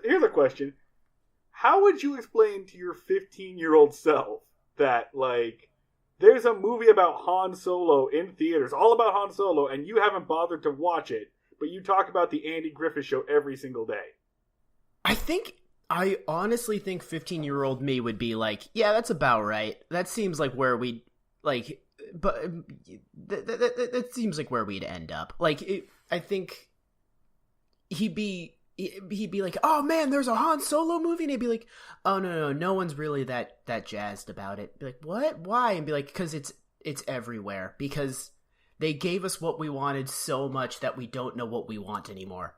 here's a question. How would you explain to your 15-year-old self that, like, there's a movie about Han Solo in theaters, all about Han Solo, and you haven't bothered to watch it, but you talk about the Andy Griffith Show every single day? I honestly think 15-year-old me would be like, yeah, that's about right. That seems like where we'd, like, but that seems like where we'd end up. Like, I think he'd be like, oh man, there's a Han Solo movie, and he'd be like, oh no one's really that jazzed about it. Be like, what? Why? And be like, because it's everywhere. Because they gave us what we wanted so much that we don't know what we want anymore.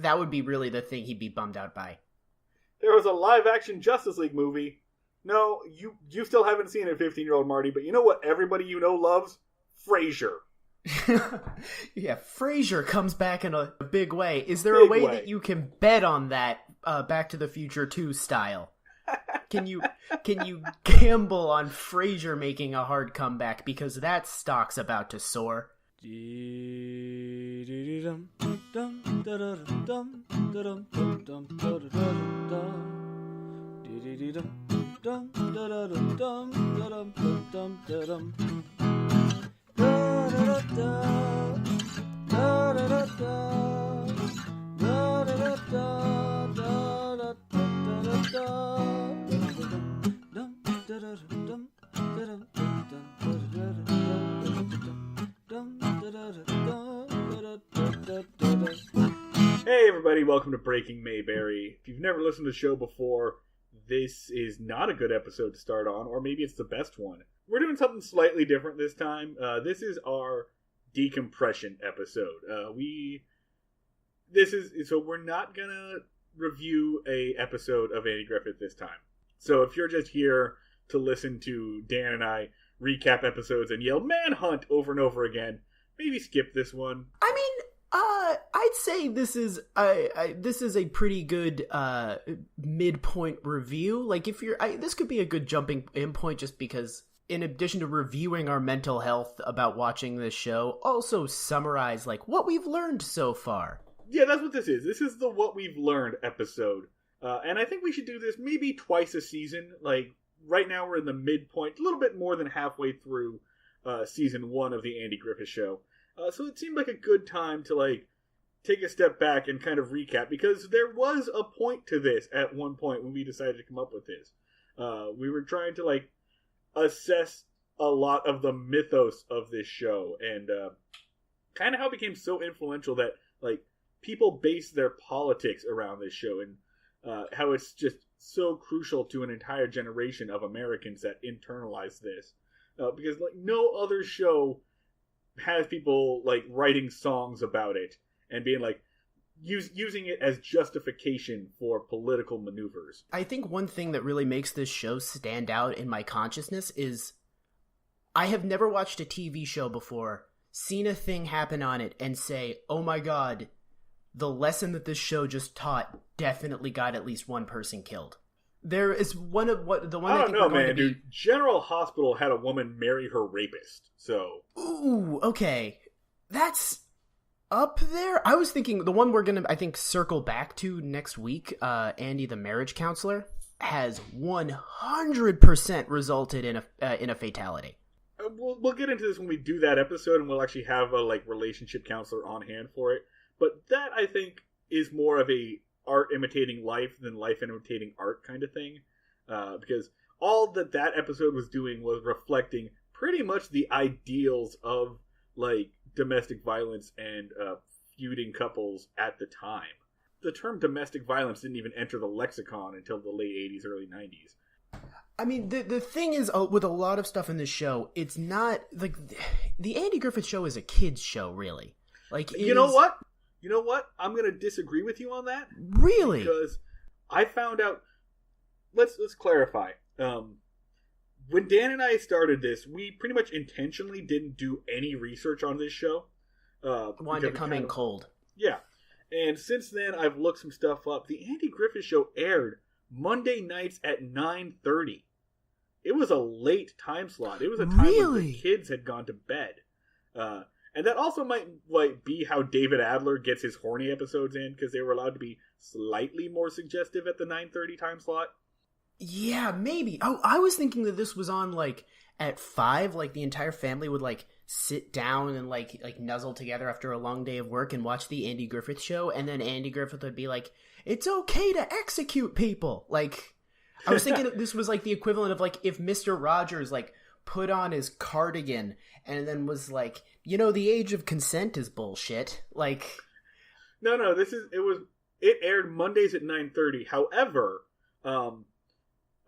That would be really the thing he'd be bummed out by. There was a live-action Justice League movie. No, you still haven't seen it, 15-year-old Marty, but you know what everybody you know loves? Frasier. Yeah, Frasier comes back in a big way. Is there a way that you can bet on that Back to the Future 2 style? Can you gamble on Frasier making a hard comeback, because that stock's about to soar? Hey everybody, welcome to Breaking Mayberry. If you've never listened to the show before, this is not a good episode to start on, or maybe it's the best one. We're doing something slightly different this time. This is our decompression episode. So we're not gonna review a episode of Andy Griffith this time. So if you're just here to listen to Dan and I recap episodes and yell "Manhunt" over and over again, maybe skip this one. I mean, I'd say this is a pretty good midpoint review. Like, if you're, this could be a good jumping in point, just because in addition to reviewing our mental health about watching this show, also summarize like what we've learned so far. Yeah, that's what this is. This is the What We've Learned episode. And I think we should do this maybe twice a season. Like, right now we're in the midpoint, a little bit more than halfway through season 1 of the Andy Griffith Show. So it seemed like a good time to, like, take a step back and kind of recap, because there was a point to this at one point when we decided to come up with this. We were trying to, like, assess a lot of the mythos of this show, and kind of how it became so influential that, like, people base their politics around this show, and how it's just so crucial to an entire generation of Americans that internalize this. Because, like, no other show has people, like, writing songs about it and being, like, using it as justification for political maneuvers. I think one thing that really makes this show stand out in my consciousness is I have never watched a TV show before, seen a thing happen on it, and say, oh my god, the lesson that this show just taught definitely got at least one person killed. There is one of what the one I don't know, man, dude. General Hospital had a woman marry her rapist, so. Ooh, okay, that's up there. I was thinking the one we're gonna, I think, circle back to next week. Andy, the marriage counselor, has 100% resulted in a fatality. We'll get into this when we do that episode, and we'll actually have a, like, relationship counselor on hand for it. But that, I think, is more of a art imitating life than life imitating art kind of thing. Because all that episode was doing was reflecting pretty much the ideals of, like, domestic violence and feuding couples at the time. The term domestic violence didn't even enter the lexicon until the late 80s, early 90s. I mean, the thing is, with a lot of stuff in this show, it's not, like, the Andy Griffith Show is a kid's show, really. Like, You know what? I'm going to disagree with you on that. Really? Because I found out... Let's clarify. When Dan and I started this, we pretty much intentionally didn't do any research on this show. Wanted to come in cold. Yeah. And since then, I've looked some stuff up. The Andy Griffith Show aired Monday nights at 9:30. It was a late time slot. It was a time when the kids had gone to bed. And that also might like be how David Adler gets his horny episodes in, because they were allowed to be slightly more suggestive at the 9:30 time slot. Yeah, maybe. Oh, I was thinking that this was on like at 5, like the entire family would like sit down and like nuzzle together after a long day of work and watch the Andy Griffith Show, and then Andy Griffith would be like, "It's okay to execute people." Like, I was thinking this was like the equivalent of like if Mr. Rogers like put on his cardigan and then was like, the age of consent is bullshit. Like, no, it aired Mondays at 9:30. However,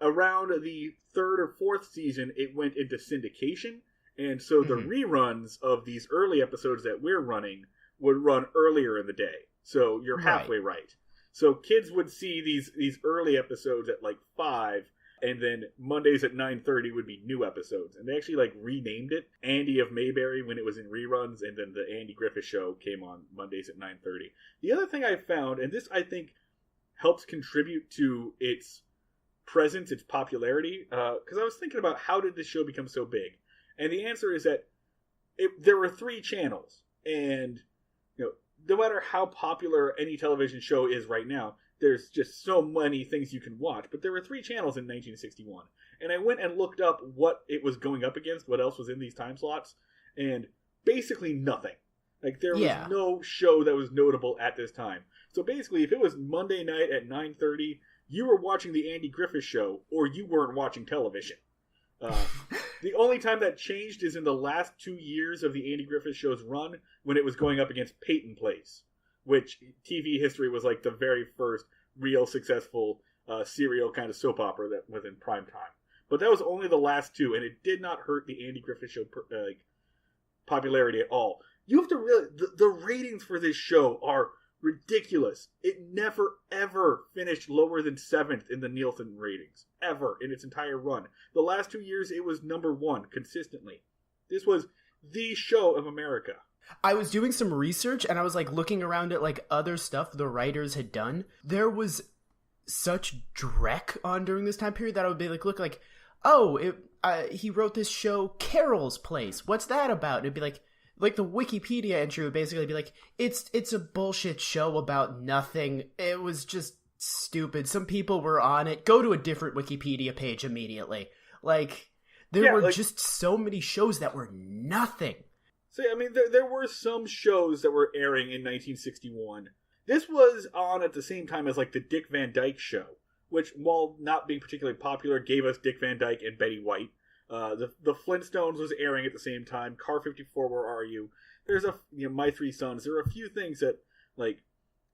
around the 3rd or 4th season, it went into syndication, and so the reruns of these early episodes that we're running would run earlier in the day. So you're halfway right. So kids would see these early episodes at like 5, and then Mondays at 9:30 would be new episodes. And they actually like renamed it Andy of Mayberry when it was in reruns, and then the Andy Griffith Show came on Mondays at 9:30. The other thing I found, and this I think helps contribute to its presence, its popularity, because I was thinking about how did this show become so big, and the answer is that there were 3 channels, and no matter how popular any television show is right now, there's just so many things you can watch. But there were 3 channels in 1961, and I went and looked up what it was going up against, what else was in these time slots, and basically nothing. Like there was no show that was notable at this time. So basically, if it was Monday night at 9:30. You were watching the Andy Griffith Show, or you weren't watching television. The only time that changed is in the last 2 years of the Andy Griffith Show's run, when it was going up against Peyton Place, which TV history was like the very first real successful serial kind of soap opera that was in prime time. But that was only the last 2, and it did not hurt the Andy Griffith Show popularity at all. You have to realize the ratings for this show are ridiculous. It never, ever finished lower than 7th in the Nielsen ratings. Ever in its entire run. The last 2 years, it was number 1 consistently. This was the show of America. I was doing some research, and I was like looking around at like other stuff the writers had done. There was such dreck on during this time period that I would be like, look like, he wrote this show Carol's Place. What's that about? And it'd be like the Wikipedia entry would basically be like, it's a bullshit show about nothing. It was just stupid. Some people were on it. Go to a different Wikipedia page immediately. Like, there were just so many shows that were nothing. So, I mean, there were some shows that were airing in 1961. This was on at the same time as, like, the Dick Van Dyke Show, which, while not being particularly popular, gave us Dick Van Dyke and Betty White. The Flintstones was airing at the same time. Car 54, Where Are You? There's My Three Sons. There are a few things that like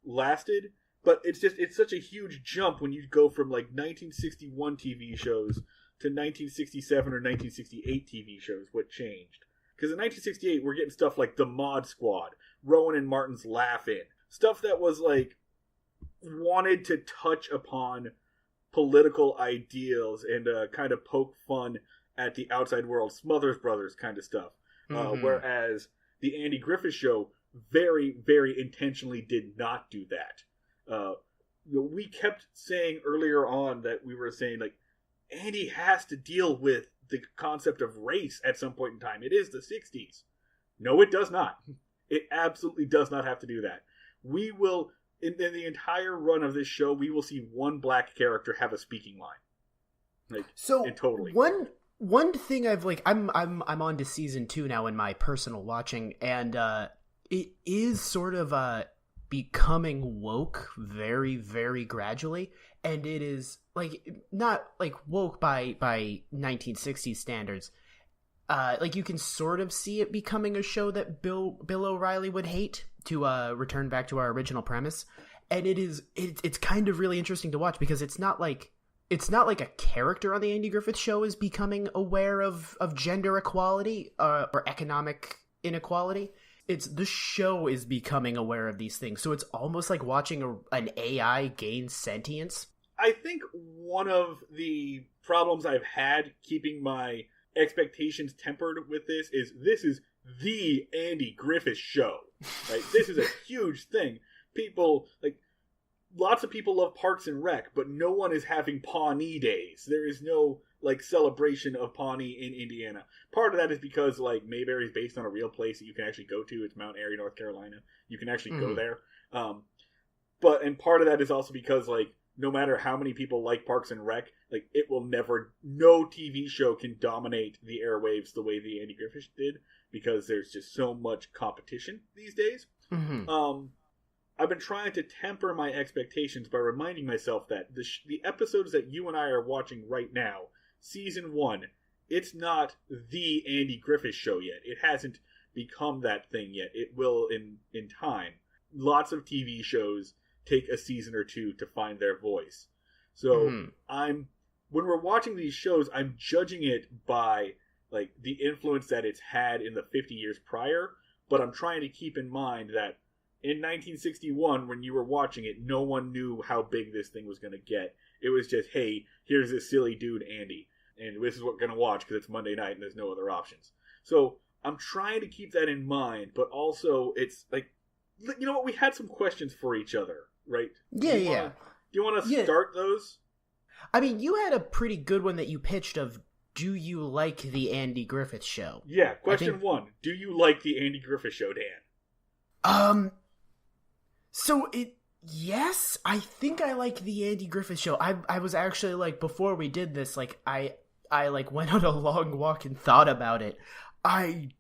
lasted, but it's such a huge jump when you go from like 1961 TV shows to 1967 or 1968 TV shows. What changed? Because in 1968 we're getting stuff like The Mod Squad, Rowan and Martin's Laugh-In, stuff that was like wanted to touch upon political ideals and kind of poke fun at the outside world, Smothers Brothers kind of stuff. Whereas the Andy Griffith Show very, very intentionally did not do that. We kept saying earlier on that we were saying, like, Andy has to deal with the concept of race at some point in time. It is the 60s. No, it does not. It absolutely does not have to do that. We will, in the entire run of this show, we will see one black character have a speaking line. Totally. One thing I've like I'm on to season 2 now in my personal watching, and it is sort of becoming woke very, very gradually, and it is like not like woke by 1960s standards. Like you can sort of see it becoming a show that Bill O'Reilly would hate, to return back to our original premise, and it's kind of really interesting to watch because it's not like a character on the Andy Griffith Show is becoming aware of gender equality or economic inequality. It's the show is becoming aware of these things. So it's almost like watching an AI gain sentience. I think one of the problems I've had keeping my expectations tempered with this is the Andy Griffith Show. Right? This is a huge thing. People, like, lots of people love Parks and Rec, but no one is having Pawnee days. There is no like celebration of Pawnee in Indiana. Part of that is because like Mayberry is based on a real place that you can actually go to. It's Mount Airy, North Carolina. You can actually go there. And part of that is also because like no matter how many people like Parks and Rec, like it will never, no TV show can dominate the airwaves the way the Andy Griffith did, because there's just so much competition these days. I've been trying to temper my expectations by reminding myself that the episodes that you and I are watching right now, season 1, it's not the Andy Griffith show yet. It hasn't become that thing yet. It will in time. Lots of TV shows take a season or two to find their voice. So when we're watching these shows, I'm judging it by like the influence that it's had in the 50 years prior, but I'm trying to keep in mind that in 1961, when you were watching it, no one knew how big this thing was going to get. It was just, hey, here's this silly dude, Andy, and this is what we're going to watch because it's Monday night and there's no other options. So I'm trying to keep that in mind, but also it's like, you know what? We had some questions for each other, right? Yeah, Do you want to start those? I mean, you had a pretty good one that you pitched of, do you like the Andy Griffith Show? Yeah, question 1. Do you like the Andy Griffith Show, Dan? Yes, I think I like the Andy Griffith Show. I was actually like, before we did this, like I like went on a long walk and thought about it. I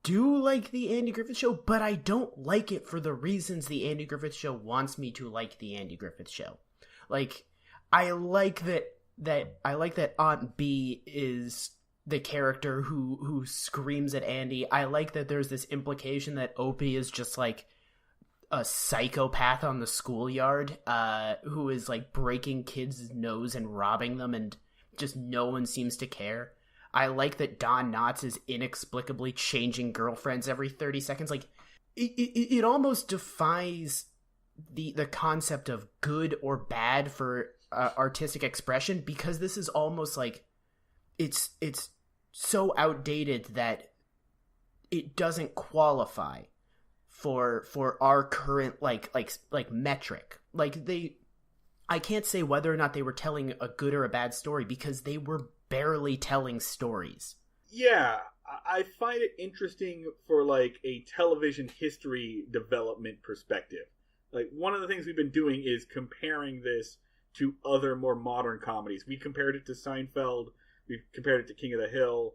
do like the Andy Griffith Show, but I don't like it for the reasons the Andy Griffith Show wants me to like the Andy Griffith Show. Like, I like that Aunt B is the character who screams at Andy. I like that there's this implication that Opie is just like a psychopath on the schoolyard, who is like breaking kids' nose and robbing them, and just no one seems to care. I like that Don Knotts is inexplicably changing girlfriends every 30 seconds. Like, it almost defies the concept of good or bad for artistic expression, because this is almost like it's so outdated that it doesn't qualify for our current like metric. Like, I can't say whether or not they were telling a good or a bad story, because they were barely telling stories. Yeah, I find it interesting for like a television history development perspective. Like, one of the things we've been doing is comparing this to other more modern comedies. We compared it to Seinfeld, we've compared it to King of the Hill,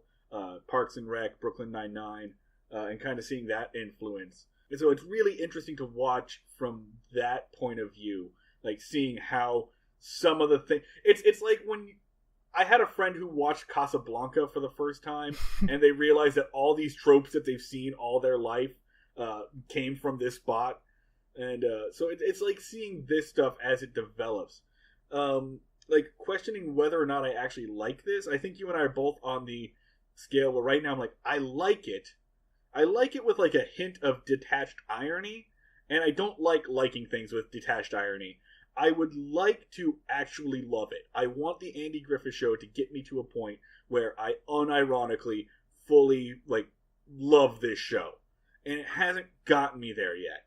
Parks and Rec, Brooklyn Nine-Nine, and kind of seeing that influence. And so it's really interesting to watch from that point of view, like seeing how some of the things... It's like when... I had a friend who watched Casablanca for the first time, and they realized that all these tropes that they've seen all their life came from this spot. And so it's like seeing this stuff as it develops. Like, questioning whether or not I actually like this. I think you and I are both on the scale where right now I'm like, I like it. I like it with like a hint of detached irony, and I don't like liking things with detached irony. I would like to actually love it. I want the Andy Griffith Show to get me to a point where I unironically fully like love this show. And it hasn't gotten me there yet.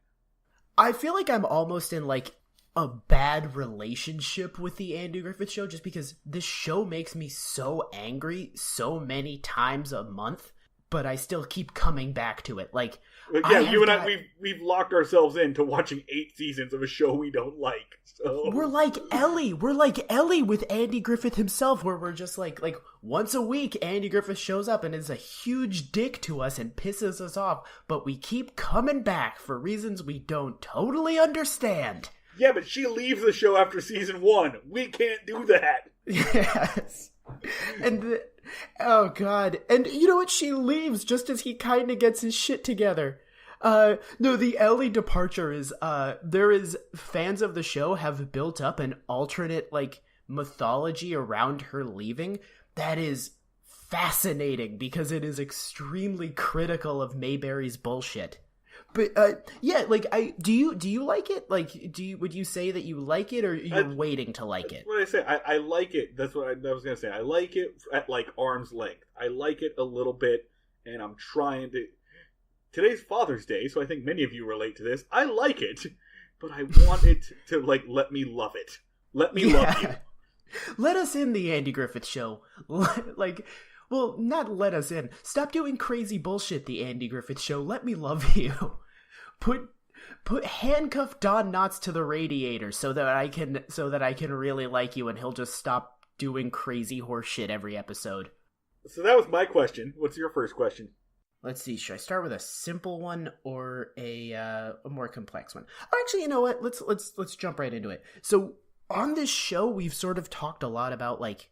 I feel like I'm almost in like a bad relationship with the Andy Griffith Show, just because this show makes me so angry so many times a month, but I still keep coming back to it. Like, yeah, you and I, we've locked ourselves into watching 8 seasons of a show we don't like. So we're like Ellie. We're like Ellie with Andy Griffith himself, where we're just like once a week Andy Griffith shows up and is a huge dick to us and pisses us off, but we keep coming back for reasons we don't totally understand. Yeah, but she leaves the show after season 1. We can't do that. Yes. And oh god. And you know what? She leaves just as he kind of gets his shit together. No, the Ellie departure is there is fans of the show have built up an alternate like mythology around her leaving that is fascinating, because it is extremely critical of Mayberry's bullshit. But yeah, like do you like it? Like, would you say that you like it, or you're waiting to like it? What I say, I like it. That's what I was gonna say. I like it at like arm's length. I like it a little bit, and I'm trying to. Today's Father's Day, so I think many of you relate to this. I like it, but I want it to like let me love it. Let me love you. Let us in, the Andy Griffith Show. Like, well, not let us in. Stop doing crazy bullshit, the Andy Griffith Show. Let me love you. Put handcuff Don Knotts to the radiator so that I can really like you, and he'll just stop doing crazy horse shit every episode. So that was my question. What's your first question? Let's see. Should I start with a simple one or a more complex one? Oh, actually, you know what? Let's jump right into it. So on this show, we've sort of talked a lot about like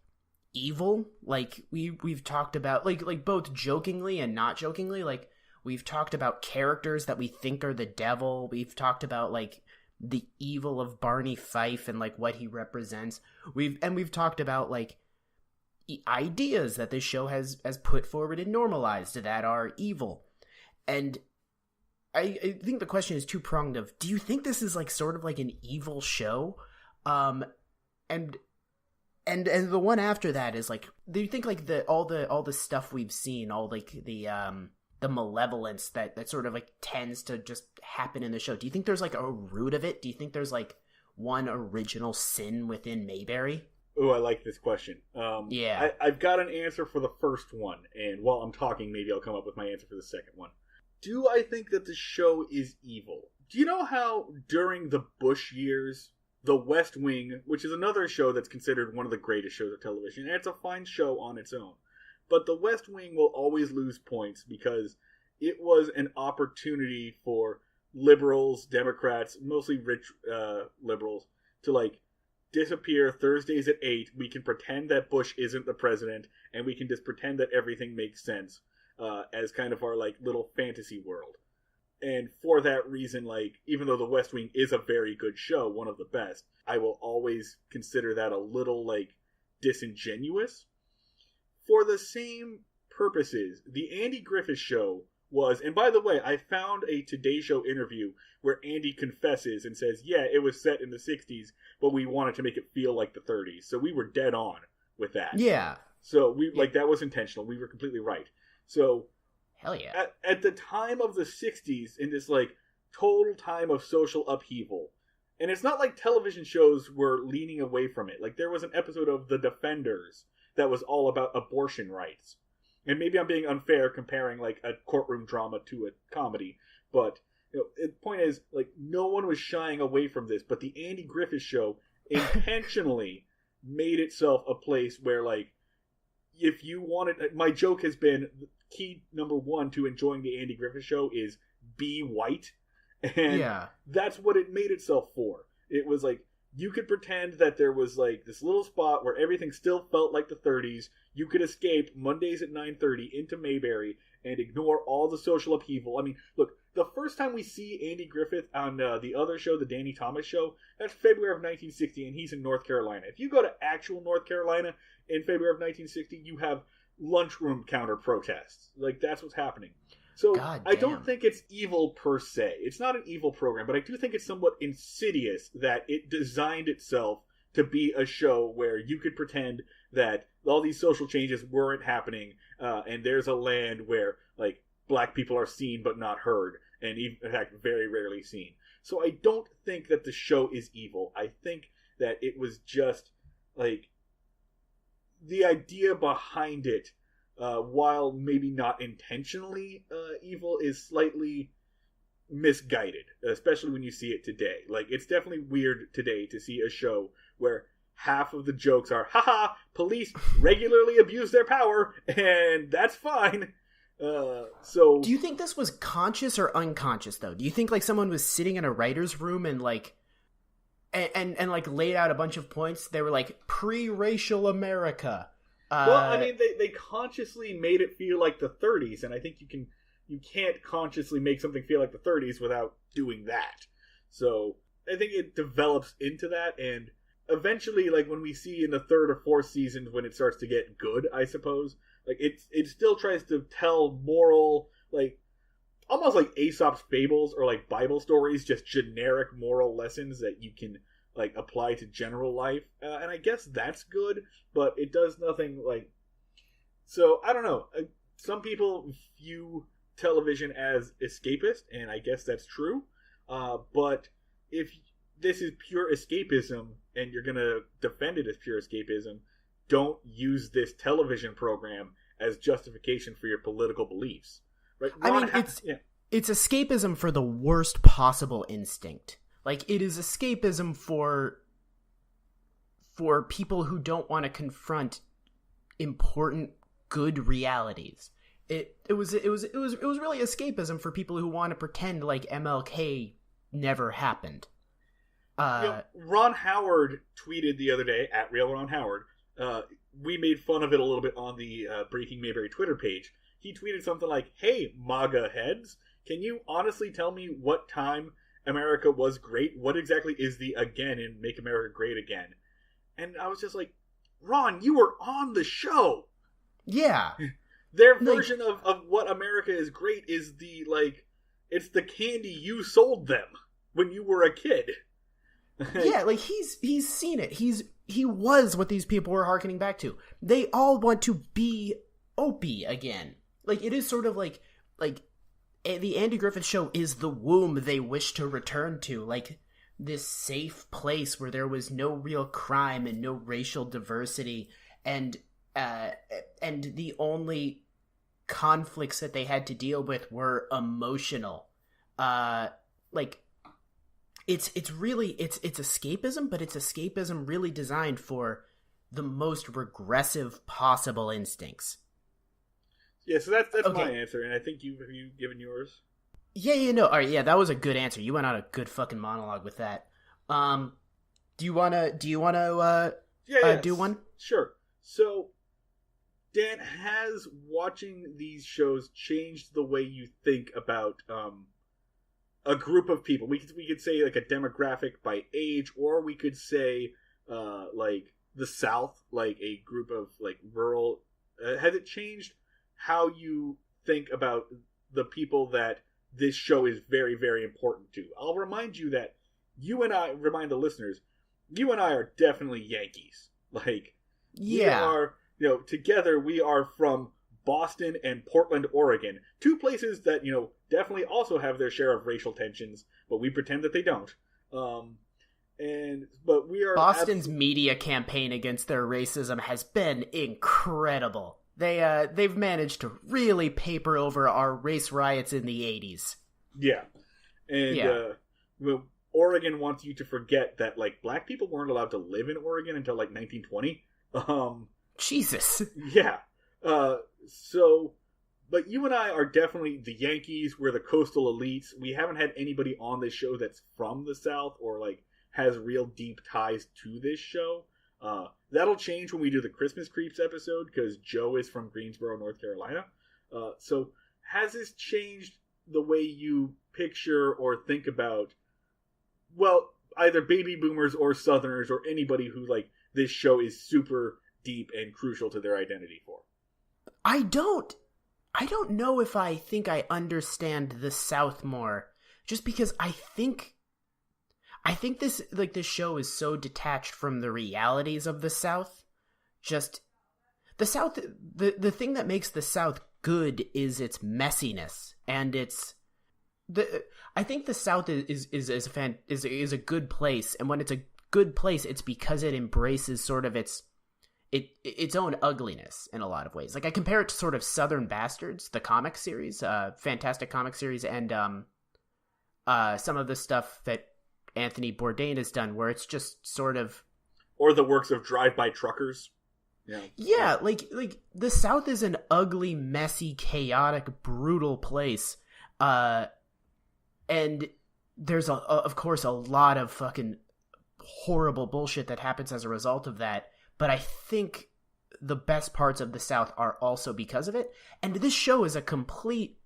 evil. Like we've talked about like both jokingly and not jokingly. Like we've talked about characters that we think are the devil. We've talked about like the evil of Barney Fife and like what he represents. We've talked about like ideas that this show has put forward and normalized that are evil. And I think the question is two-pronged of, do you think this is like sort of like an evil show? And the one after that is like, do you think like all the stuff we've seen, all like the malevolence that sort of like tends to just happen in the show, do you think there's like a root of it? Do you think there's like one original sin within Mayberry? Oh, I like this question. Yeah. I've got an answer for the first one, and while I'm talking, maybe I'll come up with my answer for the second one. Do I think that the show is evil? Do you know how during the Bush years, The West Wing, which is another show that's considered one of the greatest shows of television, and it's a fine show on its own, but The West Wing will always lose points because it was an opportunity for liberals, Democrats, mostly rich liberals, to like disappear Thursdays at 8. We can pretend that Bush isn't the president, and we can just pretend that everything makes sense as kind of our like little fantasy world. And for that reason, like, even though The West Wing is a very good show, one of the best, I will always consider that a little like disingenuous. For the same purposes, the Andy Griffith Show was, and by the way, I found a Today Show interview where Andy confesses and says, yeah, it was set in the 60s, but we wanted to make it feel like the 30s. So we were dead on with that. Yeah. So we like that was intentional. We were completely right. So hell yeah. At the time of the 60s, in this like total time of social upheaval, and it's not like television shows were leaning away from it. Like there was an episode of The Defenders that was all about abortion rights. And maybe I'm being unfair comparing like a courtroom drama to a comedy, but you know, the point is, like, no one was shying away from this, but the Andy Griffith Show intentionally made itself a place where, like, if you wanted, my joke has been, key number one to enjoying the Andy Griffith Show is be white, and that's what it made itself for. It was like, you could pretend that there was like this little spot where everything still felt like the 30s. You could escape Mondays at 9:30 into Mayberry and ignore all the social upheaval. I mean, look, the first time we see Andy Griffith on the other show, the Danny Thomas Show, that's February of 1960, and he's in North Carolina. If you go to actual North Carolina in February of 1960, you have lunchroom counter protests. Like, that's what's happening. So I don't think it's evil per se. It's not an evil program, but I do think it's somewhat insidious that it designed itself to be a show where you could pretend that all these social changes weren't happening, and there's a land where like black people are seen but not heard, and in fact very rarely seen. So I don't think that the show is evil. I think that it was just like the idea behind it, while maybe not intentionally evil, is slightly misguided, especially when you see it today. Like, it's definitely weird today to see a show where half of the jokes are, haha, police regularly abuse their power, and that's fine. So do you think this was conscious or unconscious, though? Do you think like someone was sitting in a writer's room and like and like laid out a bunch of points? They were like, pre-racial America. Well, I mean, they consciously made it feel like the 30s, and I think you can't consciously make something feel like the 30s without doing that. So I think it develops into that, and eventually, like when we see in the third or fourth seasons when it starts to get good, I suppose, like it still tries to tell moral, like almost like Aesop's fables or like Bible stories, just generic moral lessons that you can like apply to general life, and I guess that's good, but it does nothing like. So I don't know. Some people view television as escapist, and I guess that's true. But if this is pure escapism and you're going to defend it as pure escapism, don't use this television program as justification for your political beliefs. Right? It's escapism for the worst possible instinct. Like, it is escapism for people who don't want to confront important, good realities. It was really escapism for people who want to pretend like MLK never happened. Ron Howard tweeted the other day, at Real Ron Howard. We made fun of it a little bit on the Breaking Mayberry Twitter page. He tweeted something like, "Hey, MAGA heads, can you honestly tell me what time America was great? What exactly is the again in Make America Great Again?" And I was just like, Ron, you were on the show. Yeah. Their version of what America is great is it's the candy you sold them when you were a kid. Yeah, like he's seen it. He was what these people were hearkening back to. They all want to be Opie again. Like, it is sort of like the Andy Griffith Show is the womb they wish to return to. Like, this safe place where there was no real crime and no racial diversity, and the only conflicts that they had to deal with were emotional. It's escapism, but it's escapism really designed for the most regressive possible instincts. Yeah, so that's okay. My answer, and I think have you given yours? No. All right, yeah, that was a good answer. You went on a good fucking monologue with that. Do you wanna do one? Sure. So, Dan, has watching these shows changed the way you think about a group of people? We could say like a demographic by age, or we could say like the South, like a group of like rural. Has it changed how you think about the people that this show is very, very important to? I'll remind you that remind the listeners, you and I are definitely Yankees. Like, yeah, we are, together we are from Boston and Portland, Oregon, two places that, definitely also have their share of racial tensions, but we pretend that they don't. But we are Boston's media campaign against their racism has been incredible. They've managed to really paper over our race riots in the 80s. Yeah. And Oregon wants you to forget that, like, black people weren't allowed to live in Oregon until, like, 1920. Jesus. Yeah. But you and I are definitely the Yankees. We're the coastal elites. We haven't had anybody on this show that's from the South or, like, has real deep ties to this show. That'll change when we do the Christmas Creeps episode, because Joe is from Greensboro, North Carolina. So has this changed the way you picture or think about, well, either baby boomers or Southerners or anybody who, like, this show is super deep and crucial to their identity for? I don't know if I think I understand the South more, just because I think this show is so detached from the realities of the South. Just the South, the thing that makes the South good is its messiness, and I think the South is a good place, and when it's a good place, it's because it embraces sort of its own ugliness in a lot of ways. Like, I compare it to sort of Southern Bastards, the comic series, fantastic comic series, and some of the stuff that Anthony Bourdain has done, where it's just sort of, or the works of Drive-By Truckers. Yeah, like the South is an ugly, messy, chaotic, brutal place, and there's of course a lot of fucking horrible bullshit that happens as a result of that. But I think the best parts of the South are also because of it. And this show is a complete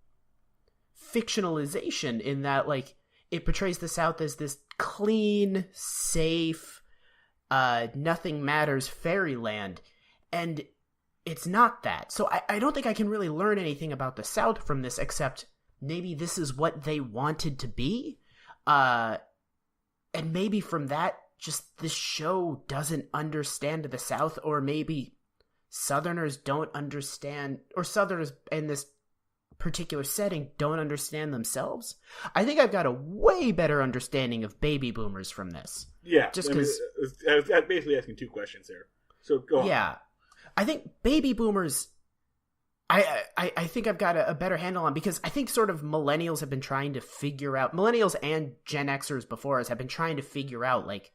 fictionalization in that, like, it portrays the South as this clean, safe, nothing matters fairyland. And it's not that. So I don't think I can really learn anything about the South from this, except maybe this is what they wanted to be. And maybe from that, just this show doesn't understand the South, or maybe Southerners don't understand, or Southerners in this particular setting don't understand themselves. I think I've got a way better understanding of baby boomers from this. Yeah, just because I was basically asking two questions there. So go on. Yeah, I think baby boomers. I think I've got a better handle on, because I think sort of millennials have been trying to figure out, millennials and Gen Xers before us have been trying to figure out, like,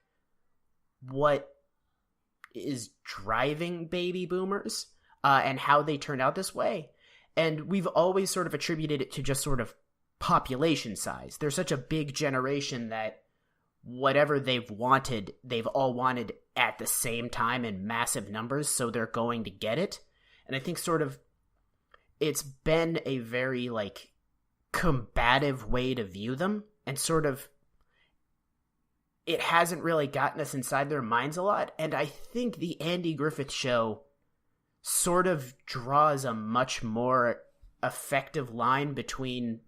what is driving baby boomers and how they turned out this way. And we've always sort of attributed it to just sort of population size. They're such a big generation that whatever they've all wanted at the same time in massive numbers, so they're going to get it. And I think sort of it's been a very, like, combative way to view them, and sort of it hasn't really gotten us inside their minds a lot. And I think the Andy Griffith Show sort of draws a much more effective line between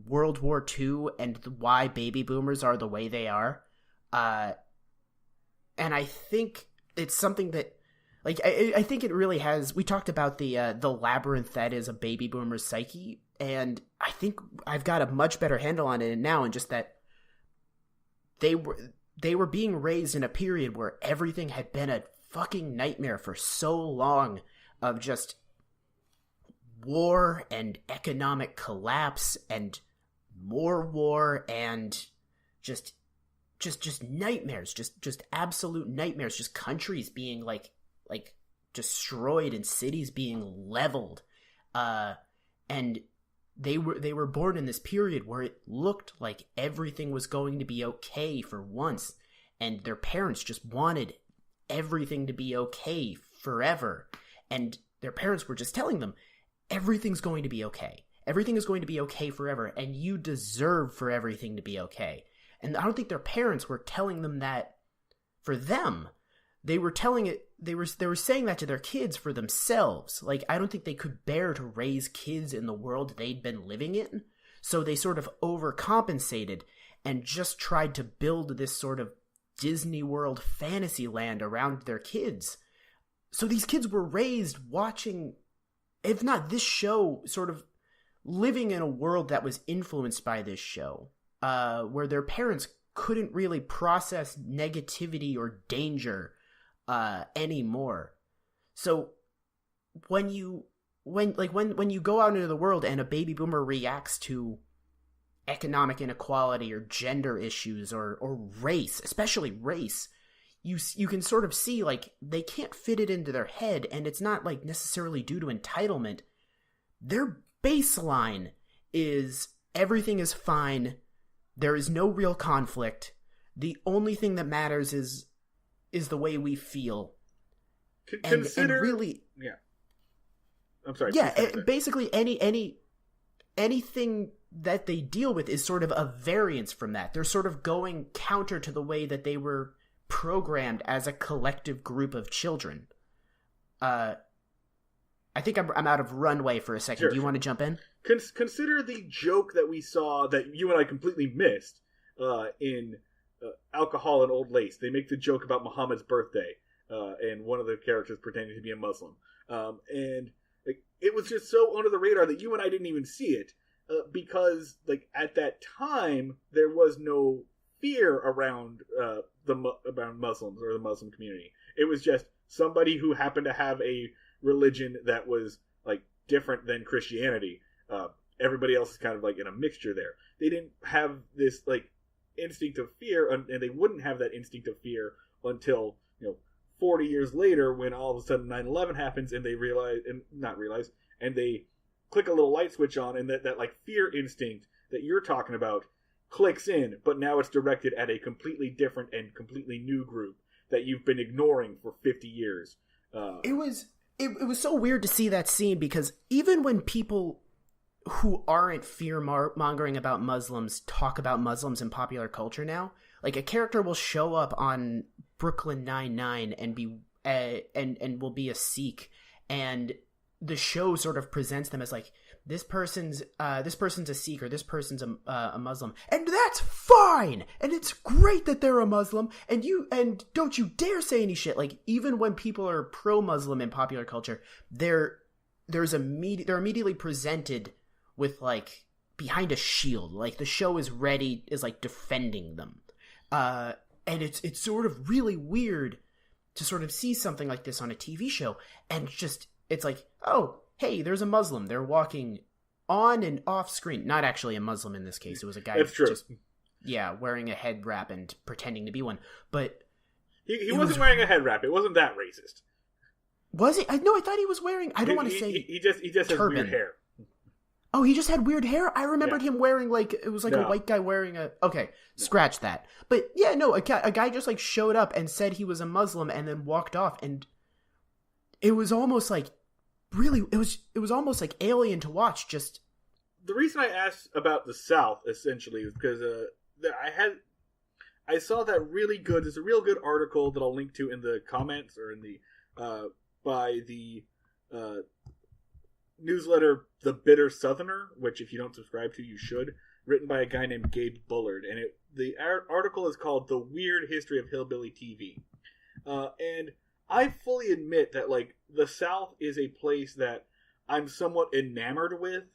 World War II and why baby boomers are the way they are. And I think it's something that, like, I think it really has. We talked about the labyrinth that is a baby boomer's psyche, and I think I've got a much better handle on it now, and just that they were being raised in a period where everything had been a fucking nightmare for so long, of just war and economic collapse and more war and just nightmares, just absolute nightmares, just countries being like destroyed and cities being leveled, and they were born in this period where it looked like everything was going to be okay for once, and their parents just wanted everything to be okay forever, and their parents were just telling them everything's going to be okay, everything is going to be okay forever, and you deserve for everything to be okay. And I don't think their parents were telling them that for them. They were telling it. They were saying that to their kids for themselves. Like, I don't think they could bear to raise kids in the world they'd been living in. So they sort of overcompensated and just tried to build this sort of Disney World fantasy land around their kids. So these kids were raised watching, if not this show, sort of living in a world that was influenced by this show, where their parents couldn't really process negativity or danger anymore. So when you go out into the world and a baby boomer reacts to economic inequality or gender issues or race, especially race, you can sort of see, like, they can't fit it into their head, and it's not like necessarily due to entitlement. Their baseline is everything is fine. There is no real conflict. The only thing that matters is the way we feel. Consider, and really, yeah. I'm sorry. Yeah, basically anything that they deal with is sort of a variance from that. They're sort of going counter to the way that they were programmed as a collective group of children. I think I'm out of runway for a second. Sure, Do you want to jump in? Consider the joke that we saw that you and I completely missed in Alcohol and Old Lace. They make the joke about Muhammad's birthday, and one of the characters pretending to be a Muslim. And like, it was just so under the radar that you and I didn't even see it, because like at that time there was no fear around around Muslims or the Muslim community. It was just somebody who happened to have a religion that was like different than Christianity. Everybody else is kind of like in a mixture there. They didn't have this like instinct of fear, and they wouldn't have that instinct of fear until 40 years later, when all of a sudden 9/11 happens, and they and they click a little light switch on, and that like fear instinct that you're talking about clicks in, but now it's directed at a completely different and completely new group that you've been ignoring for 50 years. It was so weird to see that scene, because even when people who aren't fear-mongering about Muslims talk about Muslims in popular culture now, like a character will show up on Brooklyn Nine-Nine and be and will be a Sikh, and the show sort of presents them as like, this person's a Sikh, or this person's a Muslim, and that's fine, and it's great that they're a Muslim, and don't you dare say any shit. Like, even when people are pro-Muslim in popular culture, they're immediately presented with like behind a shield. Like the show is like defending them. And it's sort of really weird to sort of see something like this on a TV show, and it's like, oh, hey, there's a Muslim. They're walking on and off screen. Not actually a Muslim in this case. It was a guy wearing a head wrap and pretending to be one. But he wasn't wearing a head wrap. It wasn't that racist. Was he? I thought he was wearing. I don't want to say. He just has weird hair. Oh, he just had weird hair? I remembered him wearing, like, it was like a white guy wearing a... Okay, scratch that. But, yeah, no, a guy just, like, showed up and said he was a Muslim and then walked off, and it was almost like, really, it was almost like alien to watch, just... The reason I asked about the South, essentially, is because I saw that really good... There's a real good article that I'll link to in the comments, or in the... by the... newsletter The Bitter Southerner, which if you don't subscribe to, you should, written by a guy named Gabe Bullard, and the article is called The Weird History of Hillbilly TV. And I fully admit that, like, the South is a place that I'm somewhat enamored with,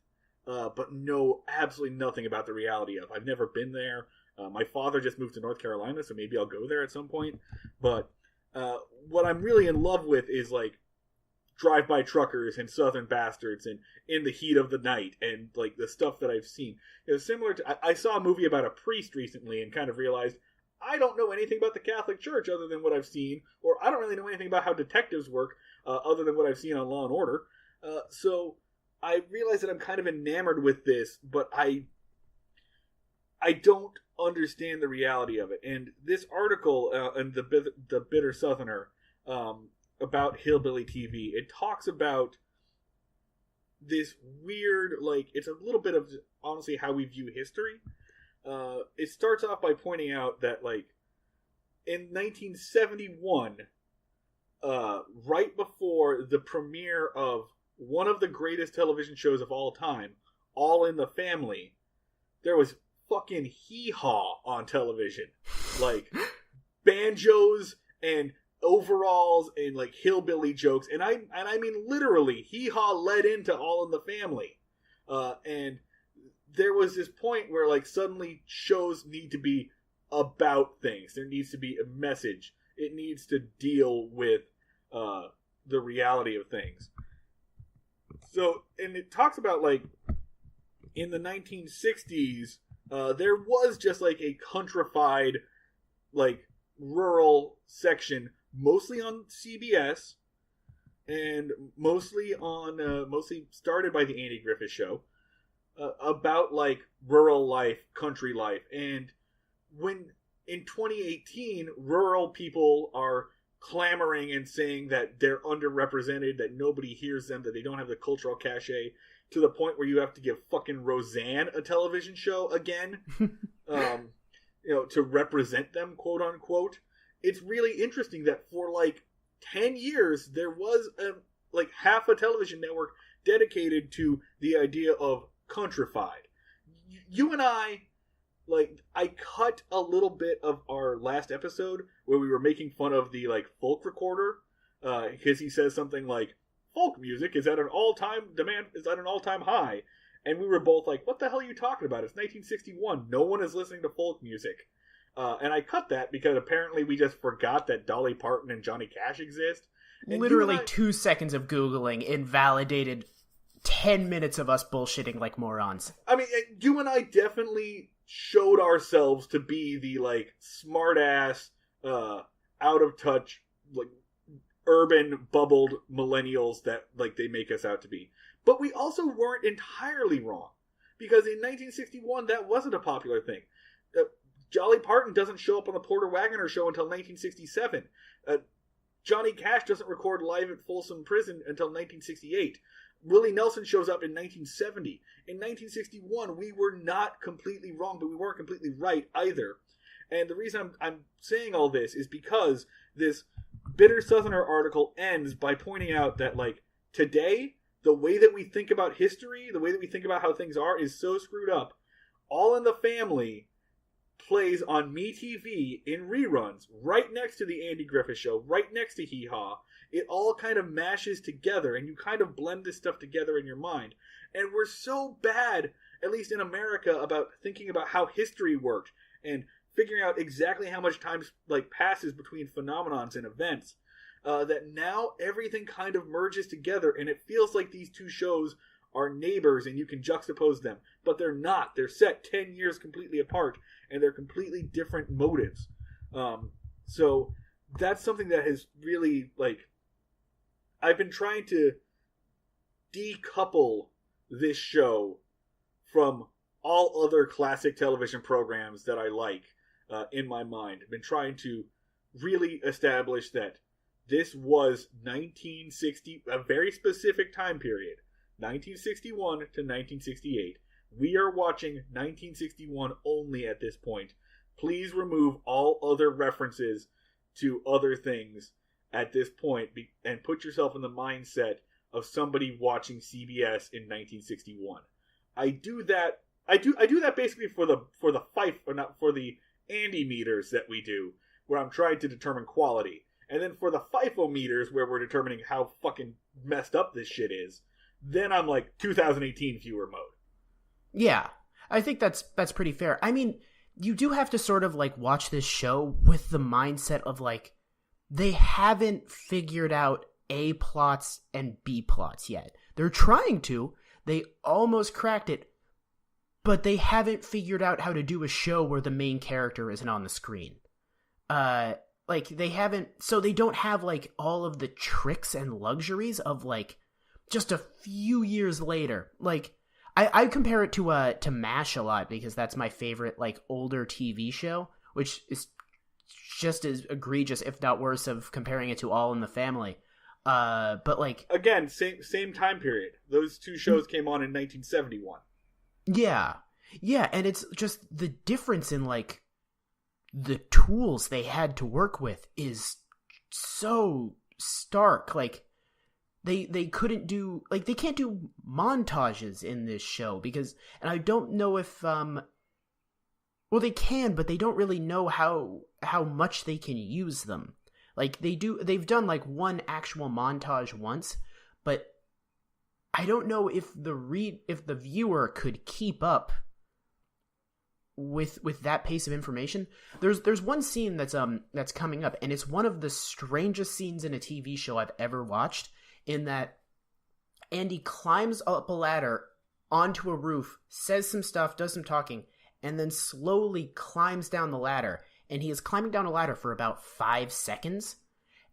but know absolutely nothing about the reality of. I've never been there. My father just moved to North Carolina, so maybe I'll go there at some point. But what I'm really in love with is, like, drive-by truckers and Southern bastards and In the Heat of the Night and like the stuff that I've seen. It was similar to... I saw a movie about a priest recently and kind of realized I don't know anything about the Catholic Church other than what I've seen, or I don't really know anything about how detectives work other than what I've seen on Law and Order. So I realized that I'm kind of enamored with this, but I don't understand the reality of it. And this article in the Bitter Southerner about Hillbilly TV, it talks about this weird, like, it's a little bit of, honestly, how we view history. It starts off by pointing out that, like, in 1971, right before the premiere of one of the greatest television shows of all time, All in the Family, there was fucking hee-haw on television. Like, banjos and overalls and like hillbilly jokes, and I mean literally, hee-haw led into All in the Family, and there was this point where like suddenly shows need to be about things. There needs to be a message. It needs to deal with the reality of things. So, and it talks about like in the 1960s, there was just like a countrified, like rural section, mostly on CBS, and mostly started by the Andy Griffith Show, about like rural life, country life. And when in 2018, rural people are clamoring and saying that they're underrepresented, that nobody hears them, that they don't have the cultural cachet, to the point where you have to give fucking Roseanne a television show again, to represent them, quote unquote. It's really interesting that for like 10 years, there was like half a television network dedicated to the idea of countrified. You and I cut a little bit of our last episode where we were making fun of the like folk recorder, because he says something like, folk music is at an all-time high. And we were both like, what the hell are you talking about? It's 1961. No one is listening to folk music. And I cut that because apparently we just forgot that Dolly Parton and Johnny Cash exist. And literally 2 seconds of Googling invalidated 10 minutes of us bullshitting like morons. I mean, you and I definitely showed ourselves to be the, like, smart-ass, out-of-touch, like, urban, bubbled millennials that, like, they make us out to be. But we also weren't entirely wrong. Because in 1961, that wasn't a popular thing. Jolly Parton doesn't show up on the Porter Wagoner show until 1967. Johnny Cash doesn't record live at Folsom Prison until 1968. Willie Nelson shows up in 1970. In 1961, we were not completely wrong, but we weren't completely right either. And the reason I'm saying all this is because this Bitter Southerner article ends by pointing out that, like, today, the way that we think about history, the way that we think about how things are, is so screwed up. All in the Family plays on MeTV in reruns, right next to the Andy Griffith Show, right next to Hee Haw. It all kind of mashes together, and you kind of blend this stuff together in your mind. And we're so bad, at least in America, about thinking about how history worked and figuring out exactly how much time passes between phenomenons and events, that now everything kind of merges together, and it feels like these two shows are neighbors and you can juxtapose them. But they're not. They're set 10 years completely apart, and they're completely different motives. So that's something that has really, I've been trying to decouple this show from all other classic television programs that I like in my mind. I've been trying to really establish that this was 1960, a very specific time period, 1961 to 1968. We are watching 1961 only at this point. Please remove all other references to other things at this point and put yourself in the mindset of somebody watching CBS in 1961. I do that basically for the Fife, or not for the Andy meters that we do, where I'm trying to determine quality. And then for the FIFO meters, where we're determining how fucking messed up this shit is, then I'm like 2018 viewer mode. Yeah, I think that's pretty fair. I mean, you do have to sort of watch this show with the mindset of they haven't figured out A plots and B plots yet. They're trying to. They almost cracked it, but they haven't figured out how to do a show where the main character isn't on the screen. They haven't, so they don't have all of the tricks and luxuries of just a few years later. I compare it to MASH a lot because that's my favorite older TV show, which is just as egregious, if not worse, of comparing it to All in the Family. But again, same time period. Those two shows came on in 1971. Yeah, and it's just the difference in the tools they had to work with is so stark. They couldn't do they can't do montages in this show because, and I don't know if well, they can, but they don't really know how much they can use them. They've done one actual montage once, but I don't know if the viewer could keep up with that pace of information. There's one scene that's coming up, and it's one of the strangest scenes in a TV show I've ever watched, in that Andy climbs up a ladder onto a roof, says some stuff, does some talking, and then slowly climbs down the ladder. And he is climbing down a ladder for about 5 seconds.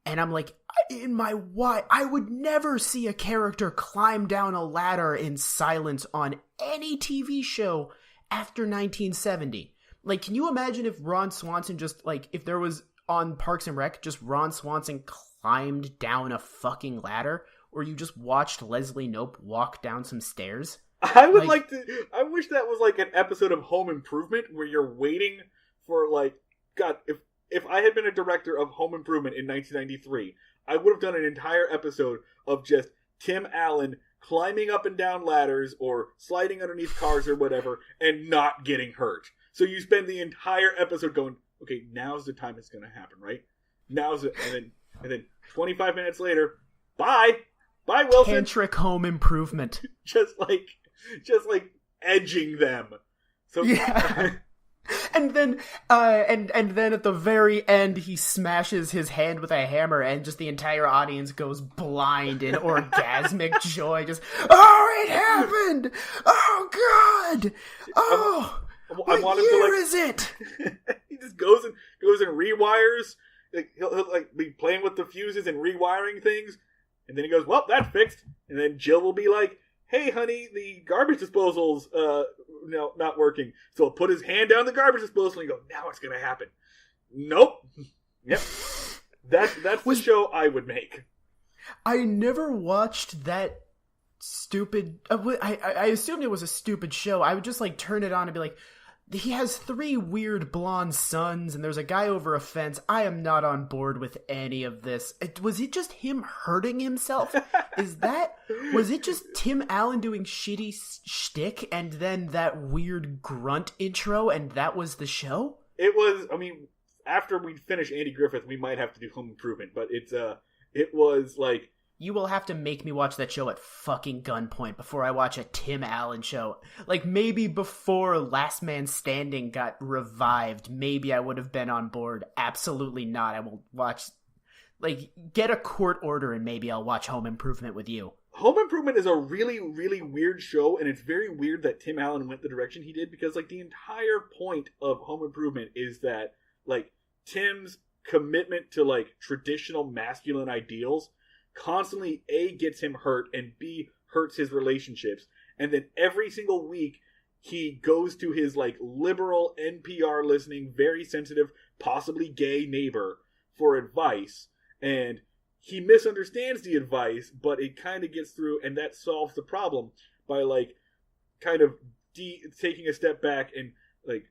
And I'm I would never see a character climb down a ladder in silence on any TV show after 1970. Can you imagine if Ron Swanson just, if there was on Parks and Rec, just Ron Swanson climbed down a fucking ladder, or you just watched Leslie Knope walk down some stairs? I would I wish that was an episode of Home Improvement where you're waiting for God, if I had been a director of Home Improvement in 1993, I would have done an entire episode of just Tim Allen climbing up and down ladders or sliding underneath cars or whatever and not getting hurt. So you spend the entire episode going, okay, now's the time it's going to happen, right? Now's it. And then 25 minutes later, bye, Wilson. Tantric Home Improvement. just edging them. So yeah. And then at the very end, he smashes his hand with a hammer, and just the entire audience goes blind in orgasmic joy. Just, oh, it happened! Oh God! Oh, what year is it? He just goes and rewires. He'll be playing with the fuses and rewiring things, and then he goes, "Well, that's fixed." And then Jill will be like, "Hey, honey, the garbage disposal's not working." So he'll put his hand down the garbage disposal and go, "Now it's gonna happen." Nope. Yep. That's the show I would make. I never watched that stupid. I assumed it was a stupid show. I would just turn it on and be like, he has 3 weird blonde sons, and there's a guy over a fence. I am not on board with any of this. Was it just him hurting himself? Was it just Tim Allen doing shitty shtick, and then that weird grunt intro, and that was the show? It was, I mean, after we finish Andy Griffith, we might have to do Home Improvement, but it was like... You will have to make me watch that show at fucking gunpoint before I watch a Tim Allen show. Like, maybe before Last Man Standing got revived, maybe I would have been on board. Absolutely not. I will watch... Like, get a court order and maybe I'll watch Home Improvement with you. Home Improvement is a really, really weird show, and it's very weird that Tim Allen went the direction he did, because, like, the entire point of Home Improvement is that, like, Tim's commitment to, like, traditional masculine ideals constantly, A, gets him hurt, and B, hurts his relationships. And then every single week, he goes to his, like, liberal, NPR listening, very sensitive, possibly gay neighbor for advice. And he misunderstands the advice, but it kind of gets through, and that solves the problem by, like, kind of taking a step back and, like,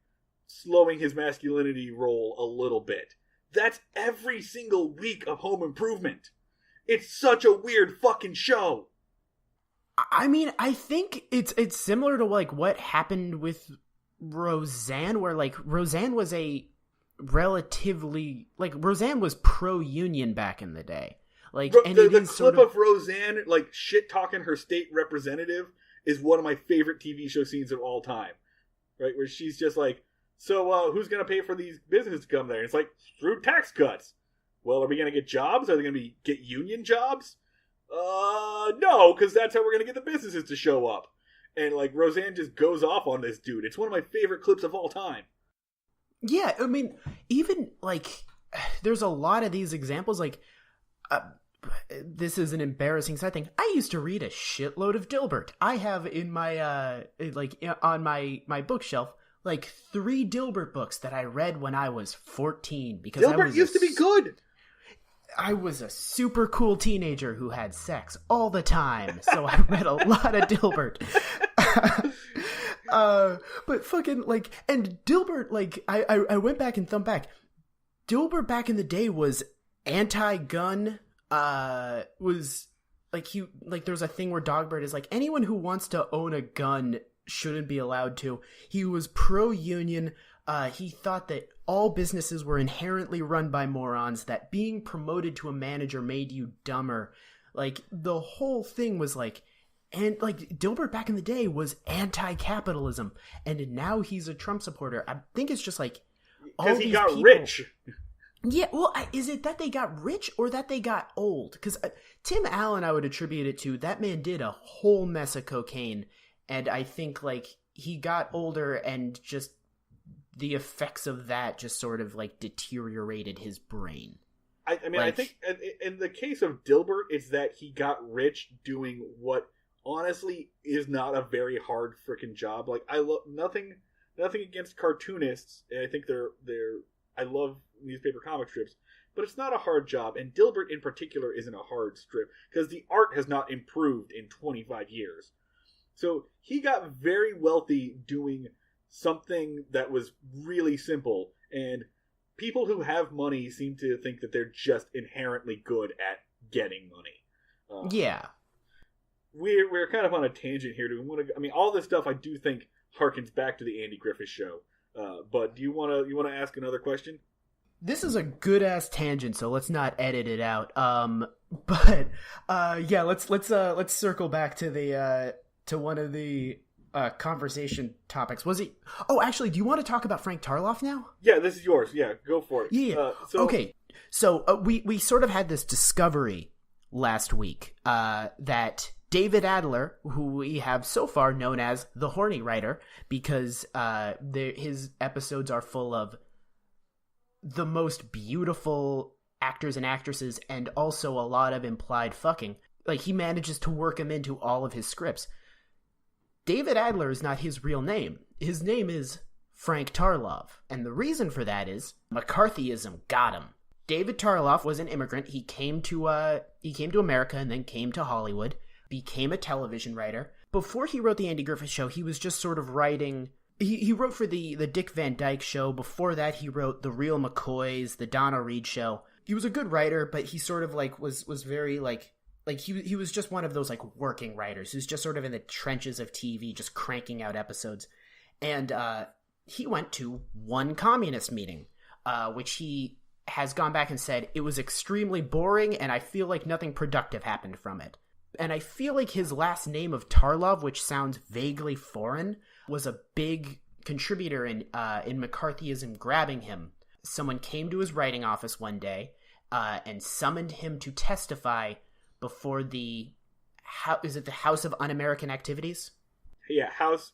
slowing his masculinity role a little bit. That's every single week of Home Improvement. It's such a weird fucking show. I mean, I think it's similar to, like, what happened with Roseanne, where, like, Roseanne was Roseanne was pro-union back in the day. Like, and the clip of Roseanne, like, shit-talking her state representative is one of my favorite TV show scenes of all time. Right? Where she's just like, so, who's going to pay for these businesses to come there? And it's like, through tax cuts. Well, are we going to get jobs? Are they going to get union jobs? No, because that's how we're going to get the businesses to show up. And, like, Roseanne just goes off on this dude. It's one of my favorite clips of all time. Yeah, I mean, even, like, there's a lot of these examples, like, this is an embarrassing side thing. I used to read a shitload of Dilbert. I have in my, on my bookshelf, like, 3 Dilbert books that I read when I was 14. Because Dilbert used to be good! I was a super cool teenager who had sex all the time, so I read a lot of Dilbert. But fucking, like, and Dilbert, like, I went back and thumbed back. Dilbert back in the day was anti-gun, was, like, there's a thing where Dogbert is like, anyone who wants to own a gun shouldn't be allowed to. He was pro-union. He thought that all businesses were inherently run by morons, that being promoted to a manager made you dumber. Like, the whole thing was like, and, like, Dilbert back in the day was anti-capitalism, and now he's a Trump supporter. I think it's just like, because he got rich. Yeah, well, is it that they got rich or that they got old? Because Tim Allen, I would attribute it to, that man did a whole mess of cocaine, and I think, like, he got older and just the effects of that just sort of, like, deteriorated his brain. I mean, like, I think in the case of Dilbert, it's that he got rich doing what honestly is not a very hard freaking job. Like, I love nothing against cartoonists, and I think I love newspaper comic strips, but it's not a hard job, and Dilbert in particular isn't a hard strip because the art has not improved in 25 years. So he got very wealthy doing something that was really simple, and people who have money seem to think that they're just inherently good at getting money. Yeah. We're kind of on a tangent here. Do we want to? I mean, all this stuff I do think harkens back to the Andy Griffith Show. But do you want to ask another question? This is a good ass tangent, so let's not edit it out. But yeah, let's circle back to the to one of the conversation topics. Was it? Oh, actually, do you want to talk about Frank Tarloff now? Yeah, this is yours. Yeah, go for it. Yeah. Okay. So we sort of had this discovery last week that David Adler, who we have so far known as the Horny Writer, because his episodes are full of the most beautiful actors and actresses and also a lot of implied fucking. Like, he manages to work them into all of his scripts. David Adler is not his real name. His name is Frank Tarloff. And the reason for that is McCarthyism got him. David Tarloff was an immigrant. He came to America and then came to Hollywood, became a television writer. Before he wrote The Andy Griffith Show, he was just sort of writing He wrote for the Dick Van Dyke Show. Before that, he wrote The Real McCoys, The Donna Reed Show. He was a good writer, but he sort of like was very like he was just one of those like working writers who's just sort of in the trenches of TV, just cranking out episodes. And he went to one communist meeting, which he has gone back and said it was extremely boring, and I feel like nothing productive happened from it. And I feel like his last name of Tarlov, which sounds vaguely foreign, was a big contributor in McCarthyism grabbing him. Someone came to his writing office one day and summoned him to testify before the House of Un-American Activities? Yeah, House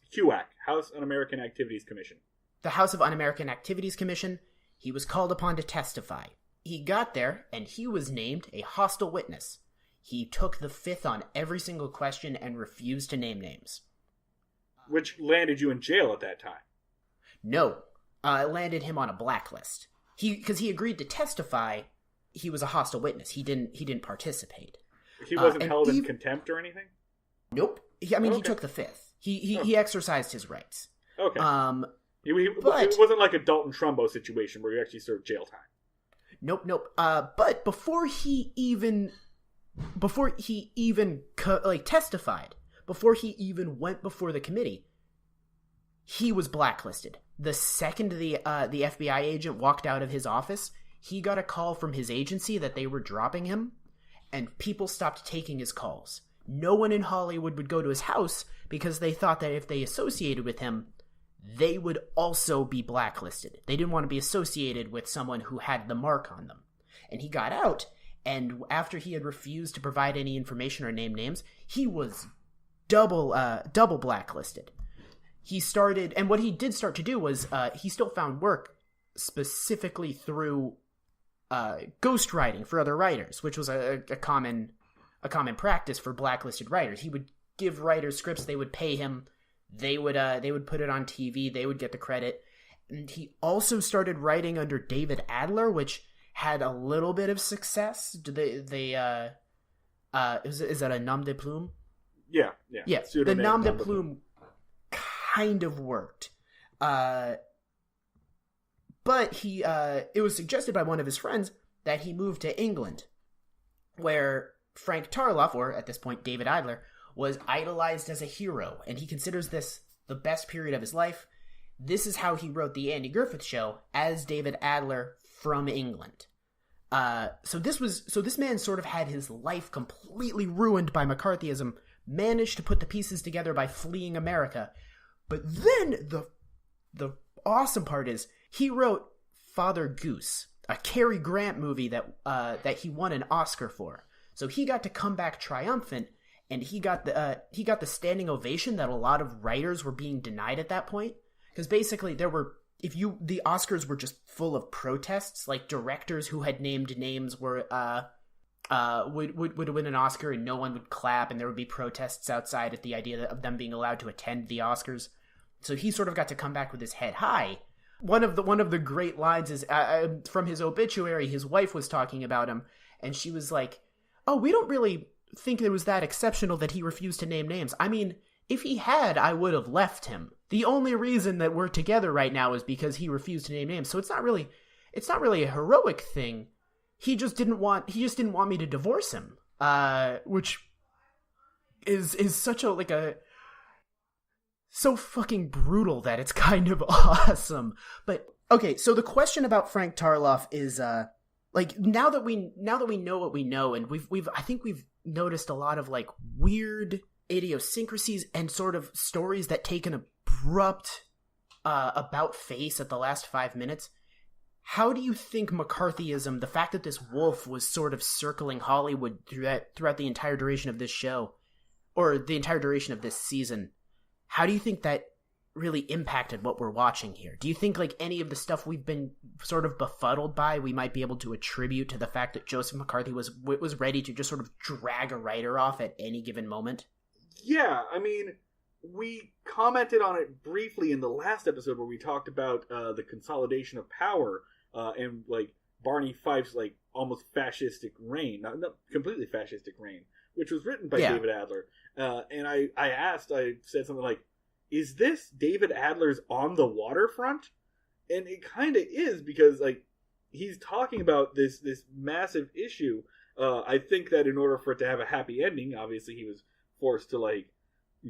Un-American Activities Commission. The House of Un-American Activities Commission. He was called upon to testify. He got there, and he was named a hostile witness. He took the fifth on every single question and refused to name names. Which landed you in jail at that time. No. It landed him on a blacklist. Because he agreed to testify, he was a hostile witness. He didn't participate. He wasn't held in contempt or anything? Nope. He took the fifth. He exercised his rights. Okay. It wasn't like a Dalton Trumbo situation where you actually served jail time. Nope. But before he even testified, before he even went before the committee, he was blacklisted. The second the FBI agent walked out of his office, he got a call from his agency that they were dropping him, and people stopped taking his calls. No one in Hollywood would go to his house because they thought that if they associated with him, they would also be blacklisted. They didn't want to be associated with someone who had the mark on them. And he got out, and after he had refused to provide any information or name names, he was double blacklisted. He started, and what he did start to do was he still found work specifically through ghostwriting for other writers, which was a common practice for blacklisted writers. He would give writers scripts, they would pay him, they would put it on TV, they would get the credit. And he also started writing under David Adler, which had a little bit of success. Is that a nom de plume? Yeah. The nom de plume kind of worked. But it was suggested by one of his friends that he moved to England, where Frank Tarloff, or at this point David Adler, was idolized as a hero, and he considers this the best period of his life. This is how he wrote The Andy Griffith Show, as David Adler from England. So this man sort of had his life completely ruined by McCarthyism, managed to put the pieces together by fleeing America. But then the awesome part is he wrote Father Goose, a Cary Grant movie that he won an Oscar for. So he got to come back triumphant, and he got the standing ovation that a lot of writers were being denied at that point. Because basically the Oscars were just full of protests, like directors who had named names would win an Oscar and no one would clap, and there would be protests outside at the idea of them being allowed to attend the Oscars. So he sort of got to come back with his head high. One of the great lines is from his obituary. His wife was talking about him, and she was like, "Oh, we don't really think it was that exceptional that he refused to name names. I mean, if he had, I would have left him. The only reason that we're together right now is because he refused to name names. So it's not really a heroic thing. He just didn't want me to divorce him." Which is such a so fucking brutal that it's kind of awesome. But okay, so the question about Frank Tarloff is now that we know what we know, and I think we've noticed a lot of like weird idiosyncrasies and sort of stories that take an abrupt about face at the last 5 minutes. How do you think McCarthyism, the fact that this wolf was sort of circling Hollywood throughout the entire duration of this show, or the entire duration of this season, how do you think that really impacted what we're watching here? Do you think like any of the stuff we've been sort of befuddled by, we might be able to attribute to the fact that Joseph McCarthy was ready to just sort of drag a writer off at any given moment? Yeah, I mean, we commented on it briefly in the last episode where we talked about the consolidation of power and like Barney Fife's like almost fascistic reign, not completely fascistic reign, which was written by David Adler. And I said something like, is this David Adler's On the Waterfront? And it kind of is, because like he's talking about this massive issue. I think that in order for it to have a happy ending, obviously he was forced to like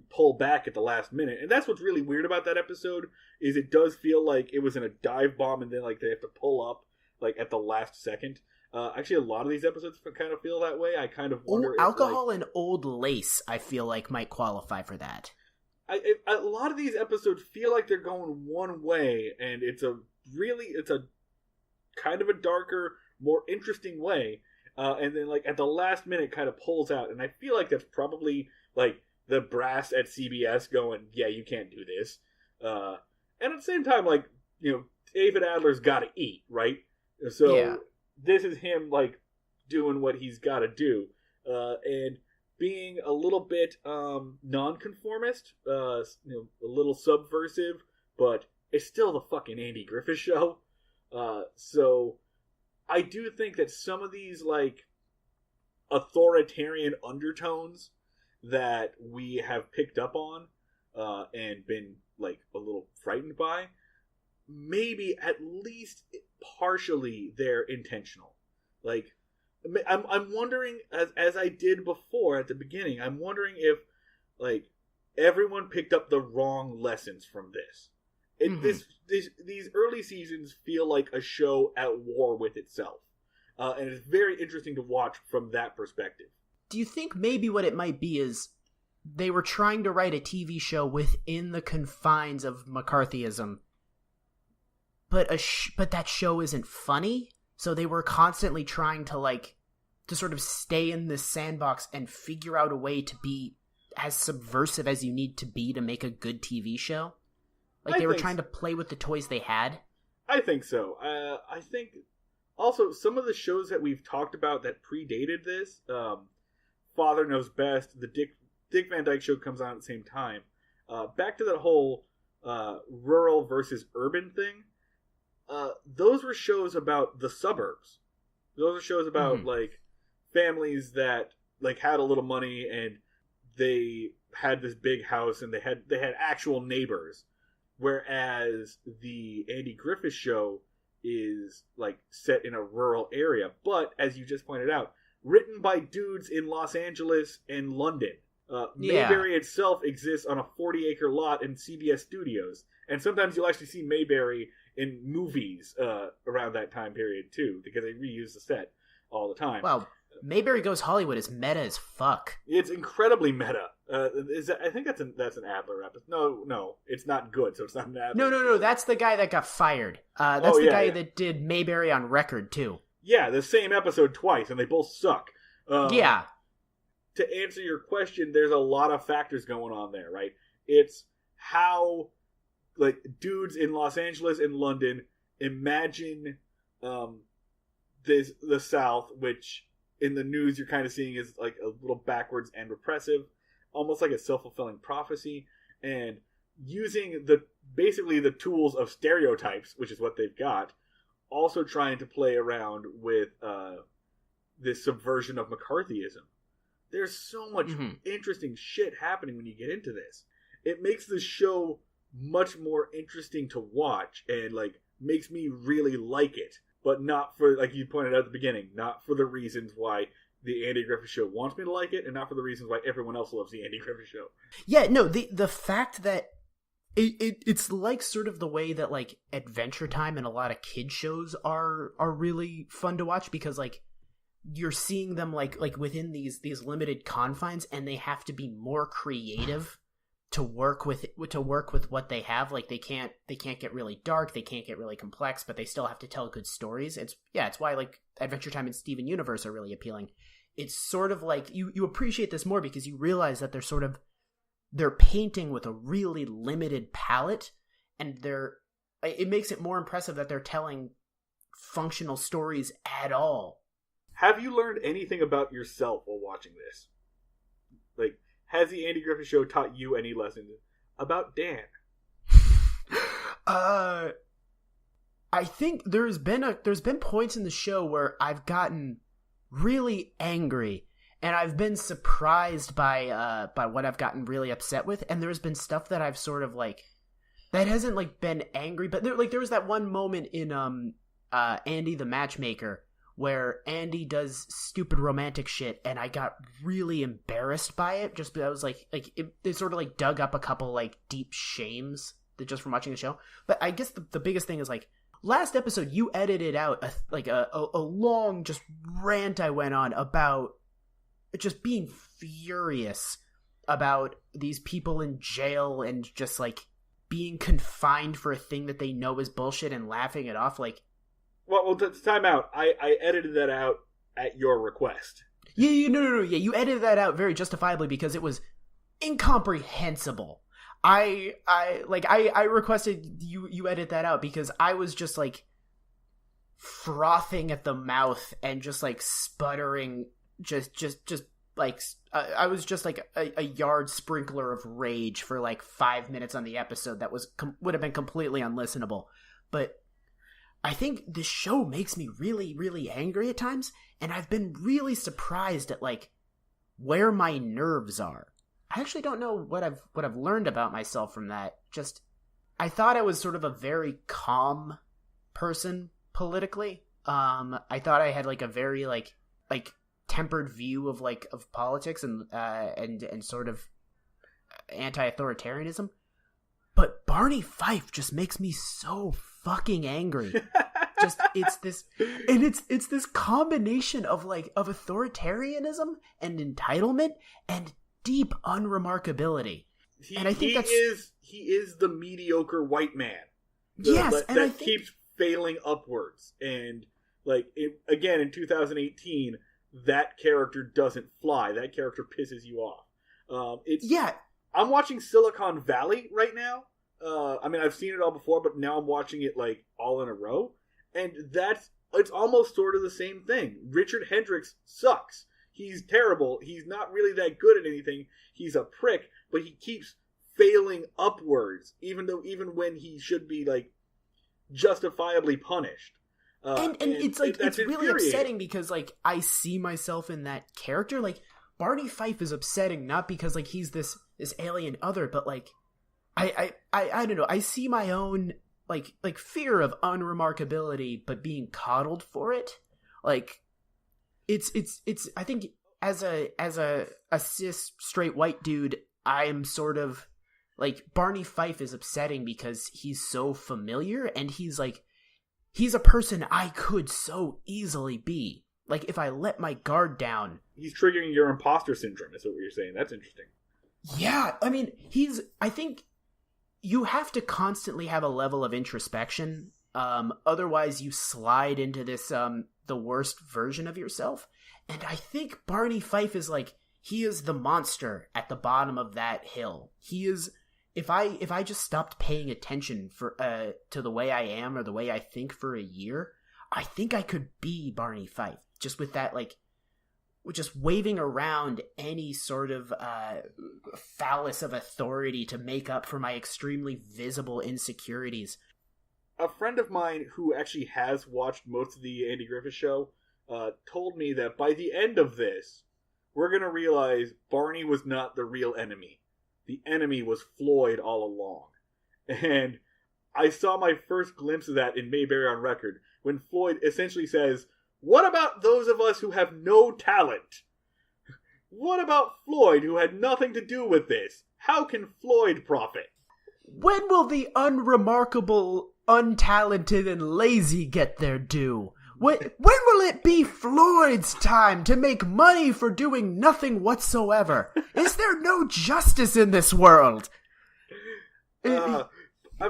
pull back at the last minute. And that's what's really weird about that episode, is it does feel like it was in a dive bomb and then like they have to pull up like at the last second. Actually, a lot of these episodes kind of feel that way. I kind of wonder. Alcohol and old lace, I feel like, might qualify for that. A lot of these episodes feel like they're going one way, and it's a kind of a darker, more interesting way. And then like at the last minute, kind of pulls out, and I feel like that's probably like the brass at CBS going, "Yeah, you can't do this." And at the same time, like, you know, David Adler's got to eat, right? So. Yeah. This is him, like, doing what he's got to do. And being a little bit nonconformist, a little subversive, but it's still the fucking Andy Griffith Show. So I do think that some of these, like, authoritarian undertones that we have picked up on and been, like, a little frightened by, maybe at least partially they're intentional. Like, I'm wondering, as I did before at the beginning, I'm wondering if like everyone picked up the wrong lessons from this. These early seasons feel like a show at war with itself, and it's very interesting to watch from that perspective. Do you think maybe what it might be is they were trying to write a TV show within the confines of McCarthyism, but that show isn't funny, so they were constantly trying to to sort of stay in this sandbox and figure out a way to be as subversive as you need to be to make a good TV show? Like they were trying to play with the toys they had? I think so. I think also some of the shows that we've talked about that predated this, Father Knows Best, the Dick Van Dyke Show comes on at the same time. Back to that whole rural versus urban thing. Those were shows about the suburbs. Those are shows about like families that like had a little money and they had this big house and they had actual neighbors. Whereas the Andy Griffith Show is like set in a rural area, but as you just pointed out, written by dudes in Los Angeles and London. Mayberry itself exists on a 40-acre lot in CBS Studios, and sometimes you'll actually see Mayberry in movies around that time period too, because they reuse the set all the time. Wow, Mayberry Goes Hollywood is meta as fuck. It's incredibly meta. I think that's an Adler episode. No, it's not good, so it's not an Adler. No. That's the guy that got fired. That's the guy that did Mayberry on Record too. Yeah, the same episode twice, and they both suck. Yeah. To answer your question, there's a lot of factors going on there, right? It's how like dudes in Los Angeles and London imagine the South, which in the news you're kind of seeing is like a little backwards and repressive, almost like a self-fulfilling prophecy, and using basically the tools of stereotypes, which is what they've got, also trying to play around with this subversion of McCarthyism. There's so much interesting shit happening when you get into this. It makes the show much more interesting to watch and like makes me really like it, but not for, like you pointed out at the beginning, not for the reasons why the Andy Griffith Show wants me to like it, and not for the reasons why everyone else loves the Andy Griffith Show. Yeah, no, the fact that it's like sort of the way that like Adventure Time and a lot of kid shows are really fun to watch, because like you're seeing them like within these limited confines, and they have to be more creative to work with what they have. Like they can't get really dark, they can't get really complex, but they still have to tell good stories. It's why like Adventure Time and Steven Universe are really appealing. It's sort of like you appreciate this more because you realize that they're painting with a really limited palette, and it makes it more impressive that they're telling functional stories at all. Have you learned anything about yourself while watching this? Like, has the Andy Griffith Show taught you any lessons about Dan? I think there's been points in the show where I've gotten really angry and I've been surprised by what I've gotten really upset with, and there's been stuff that I've sort of like that hasn't like been angry, but there was that one moment in Andy the Matchmaker where Andy does stupid romantic shit, and I got really embarrassed by it. Just because I was like it sort of like dug up a couple like deep shames that just from watching the show. But I guess the biggest thing is like last episode you edited out a long just rant I went on about just being furious about these people in jail and just like being confined for a thing that they know is bullshit and laughing it off like. Well, time out. I edited that out at your request. No. Yeah, you edited that out very justifiably because it was incomprehensible. I requested you edit that out because I was just like frothing at the mouth and just like sputtering, just like I was just like a yard sprinkler of rage for like 5 minutes on the episode that would have been completely unlistenable, but. I think this show makes me really, really angry at times, and I've been really surprised at like where my nerves are. I actually don't know what I've learned about myself from that. Just I thought I was sort of a very calm person politically. I thought I had like a very like tempered view of politics and sort of anti-authoritarianism. But Barney Fife just makes me so fucking angry. Just it's this combination of authoritarianism and entitlement and deep unremarkability. And I think he is the mediocre white man. That keeps failing upwards. And again in 2018, that character doesn't fly. That character pisses you off. I'm watching Silicon Valley right now. I've seen it all before, but now I'm watching it all in a row, and it's almost sort of the same thing. Richard Hendricks sucks. He's terrible. He's not really that good at anything. He's a prick, but he keeps failing upwards, even when he should be justifiably punished. And it's really upsetting because I see myself in that character. Barney Fife is upsetting not because he's this alien other, but I don't know. I see my own fear of unremarkability, but being coddled for it. It's I think as a cis straight white dude, I am sort of Barney Fife is upsetting because he's so familiar and he's a person I could so easily be. If I let my guard down. He's triggering your imposter syndrome, is what you're saying. That's interesting. Yeah, I think you have to constantly have a level of introspection. Otherwise you slide into this, the worst version of yourself. And I think Barney Fife is he is the monster at the bottom of that hill. He is, if I just stopped paying attention to the way I am or the way I think for a year, I think I could be Barney Fife. Just with that, with just waving around any sort of phallus of authority to make up for my extremely visible insecurities. A friend of mine who actually has watched most of the Andy Griffith Show told me that by the end of this, we're going to realize Barney was not the real enemy. The enemy was Floyd all along. And I saw my first glimpse of that in Mayberry on Record, when Floyd essentially says, "What about those of us who have no talent? What about Floyd, who had nothing to do with this? How can Floyd profit?" When will the unremarkable, untalented, and lazy get their due? When will it be Floyd's time to make money for doing nothing whatsoever? Is there no justice in this world? I'm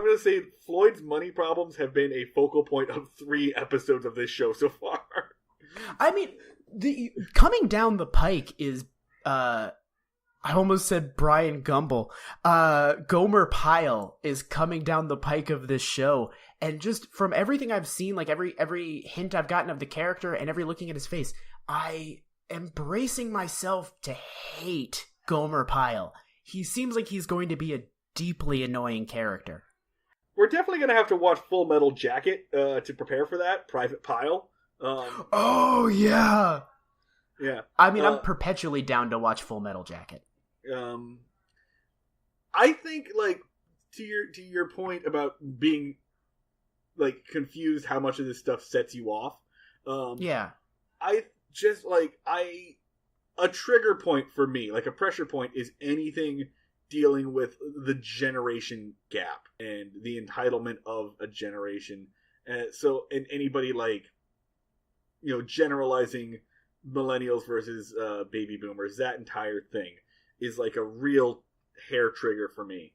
going to say Floyd's money problems have been a focal point of 3 episodes of this show so far. Coming down the pike is, I almost said Brian Gumble. Gomer Pyle is coming down the pike of this show. And just from everything I've seen, every hint I've gotten of the character and every looking at his face, I am bracing myself to hate Gomer Pyle. He seems like he's going to be a deeply annoying character. We're definitely going to have to watch Full Metal Jacket to prepare for that, Private Pyle. Oh, yeah! Yeah. I mean, I'm perpetually down to watch Full Metal Jacket. I think, like, to your point about being, like, confused how much of this stuff sets you off. Yeah. I just, like, a trigger point for me, like a pressure point, is anything dealing with the generation gap and the entitlement of a generation. And anybody, like, you know, generalizing millennials versus baby boomers, that entire thing is like a real hair trigger for me.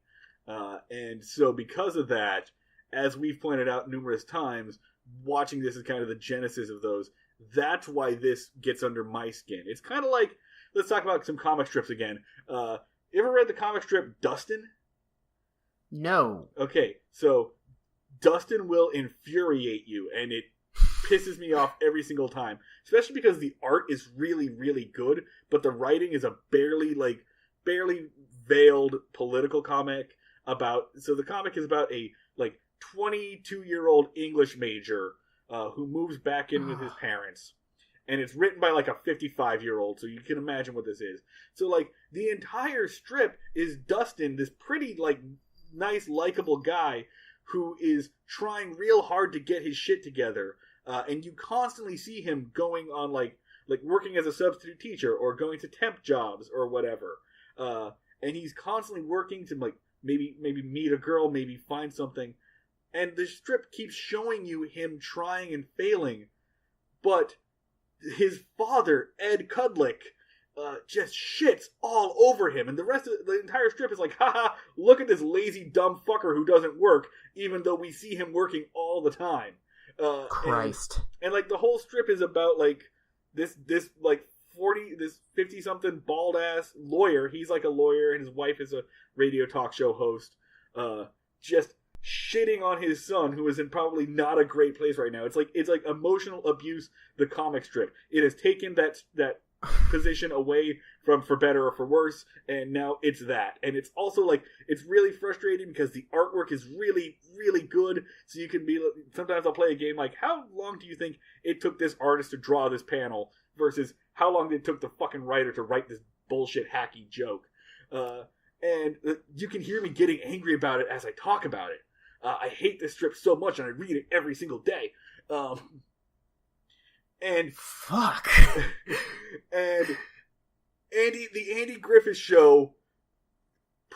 And so because of that, as we've pointed out numerous times, watching this is kind of the genesis of those. That's why this gets under my skin. It's kind of like, let's talk about some comic strips again. You ever read the comic strip Dustin? No. Okay, so Dustin will infuriate you, and it pisses me off every single time. Especially because the art is really, really good, but the writing is a barely veiled political comic about... So the comic is about a, like, 22-year-old English major who moves back in with his parents. And it's written by, like, a 55-year-old, so you can imagine what this is. So, like, the entire strip is Dustin, this pretty, like, nice, likable guy who is trying real hard to get his shit together. And you constantly see him going on, like working as a substitute teacher or going to temp jobs or whatever. And he's constantly working to, like, maybe meet a girl, maybe find something. And the strip keeps showing you him trying and failing. But his father, Ed Kudlick, just shits all over him. And the rest of the entire strip is like, haha, look at this lazy dumb fucker who doesn't work, even though we see him working all the time. Christ. And like the whole strip is about like this like 50 something bald ass lawyer. He's like a lawyer and his wife is a radio talk show host. Just shitting on his son, who is in probably not a great place right now. It's like emotional abuse, the comic strip. It has taken that position away from For Better or For Worse, and now it's that. And it's also like, it's really frustrating because the artwork is really, really good. So you can be, sometimes I'll play a game like, how long do you think it took this artist to draw this panel versus how long did it took the fucking writer to write this bullshit hacky joke? And you can hear me getting angry about it as I talk about it. I hate this strip so much, and I read it every single day. And fuck. And the Andy Griffith Show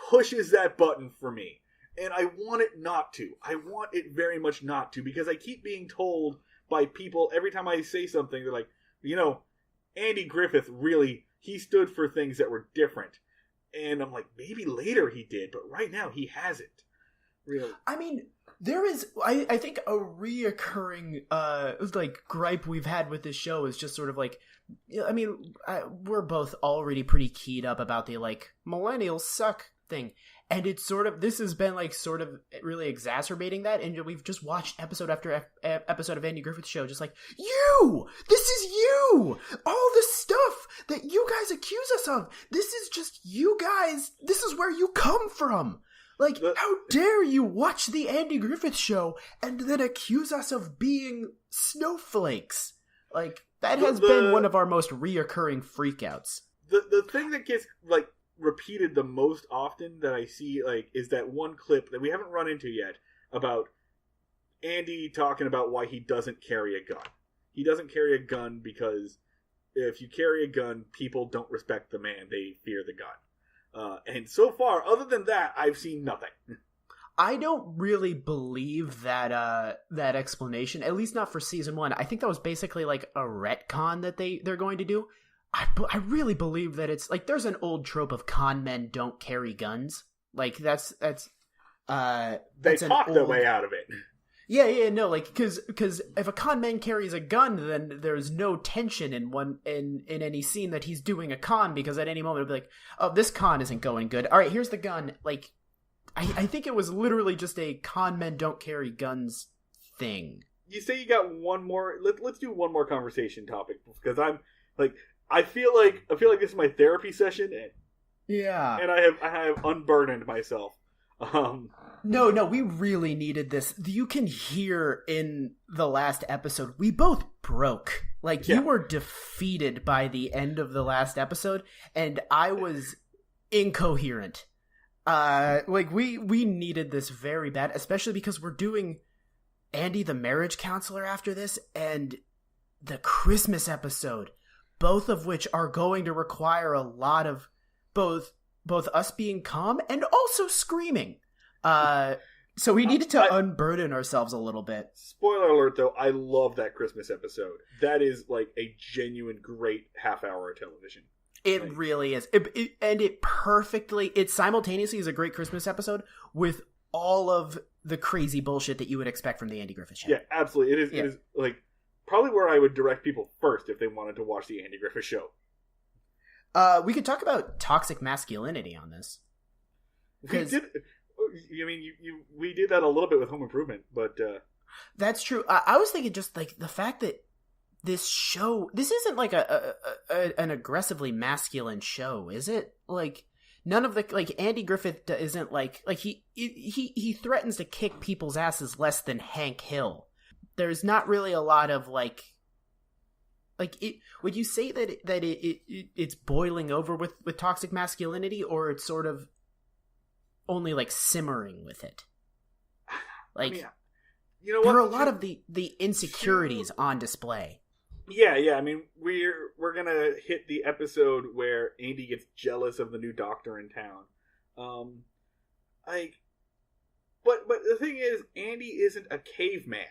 pushes that button for me, and I want it not to. I want it very much not to, because I keep being told by people every time I say something, they're like, you know, Andy Griffith really, he stood for things that were different. And I'm like, maybe later he did, but right now he hasn't. Really. I mean, there is, I think a reoccurring, like, gripe we've had with this show is just sort of like, I mean, we're both already pretty keyed up about the, like, millennials suck thing. And it's sort of, this has been, like, sort of really exacerbating that. And we've just watched episode after episode of Andy Griffith's Show, just like, this is you! All the stuff that you guys accuse us of, this is just you guys, this is where you come from. Like, how dare you watch the Andy Griffith Show and then accuse us of being snowflakes? Like, that has been one of our most reoccurring freakouts. The thing that gets, like, repeated the most often that I see, like, is that one clip that we haven't run into yet about Andy talking about why he doesn't carry a gun. He doesn't carry a gun because if you carry a gun, people don't respect the man. They fear the gun. And so far, other than that, I've seen nothing. I don't really believe that that explanation, at least not for season 1. I think that was basically like a retcon that they're going to do. I really believe that it's like, there's an old trope of con men don't carry guns. Like they talk their way out of it. Yeah, no, like, because if a con man carries a gun, then there's no tension in any scene that he's doing a con, because at any moment it'll be like, oh, this con isn't going good. All right, here's the gun. Like, I think it was literally just a con men don't carry guns thing. You say you got one more. Let's do one more conversation topic, because I'm like, I feel like this is my therapy session, and I have unburdened myself. No, we really needed this. You can hear in the last episode, we both broke Like, you were defeated by the end of the last episode, and I was incoherent. Like, we needed this very bad, especially because we're doing Andy the Marriage Counselor after this, and the Christmas episode, both of which are going to require a lot of both us being calm and also screaming. So we needed to unburden ourselves a little bit. Spoiler alert, though, I love that Christmas episode. That is, like, a genuine great half-hour of television. It really is. It simultaneously is a great Christmas episode with all of the crazy bullshit that you would expect from the Andy Griffith Show. Yeah, absolutely. It is, like, probably where I would direct people first if they wanted to watch the Andy Griffith Show. We could talk about toxic masculinity on this. We did. I mean, we did that a little bit with Home Improvement, but that's true. I was thinking just like the fact that this isn't like an aggressively masculine show, is it? Like, none of the, like, Andy Griffith isn't like he threatens to kick people's asses less than Hank Hill. There's not really a lot of like it. Would you say that it's boiling over with toxic masculinity, or it's sort of only like simmering with it? Like, I mean, you know, there are a lot of the insecurities on display. Yeah. I mean, we're gonna hit the episode where Andy gets jealous of the new doctor in town. But the thing is, Andy isn't a caveman.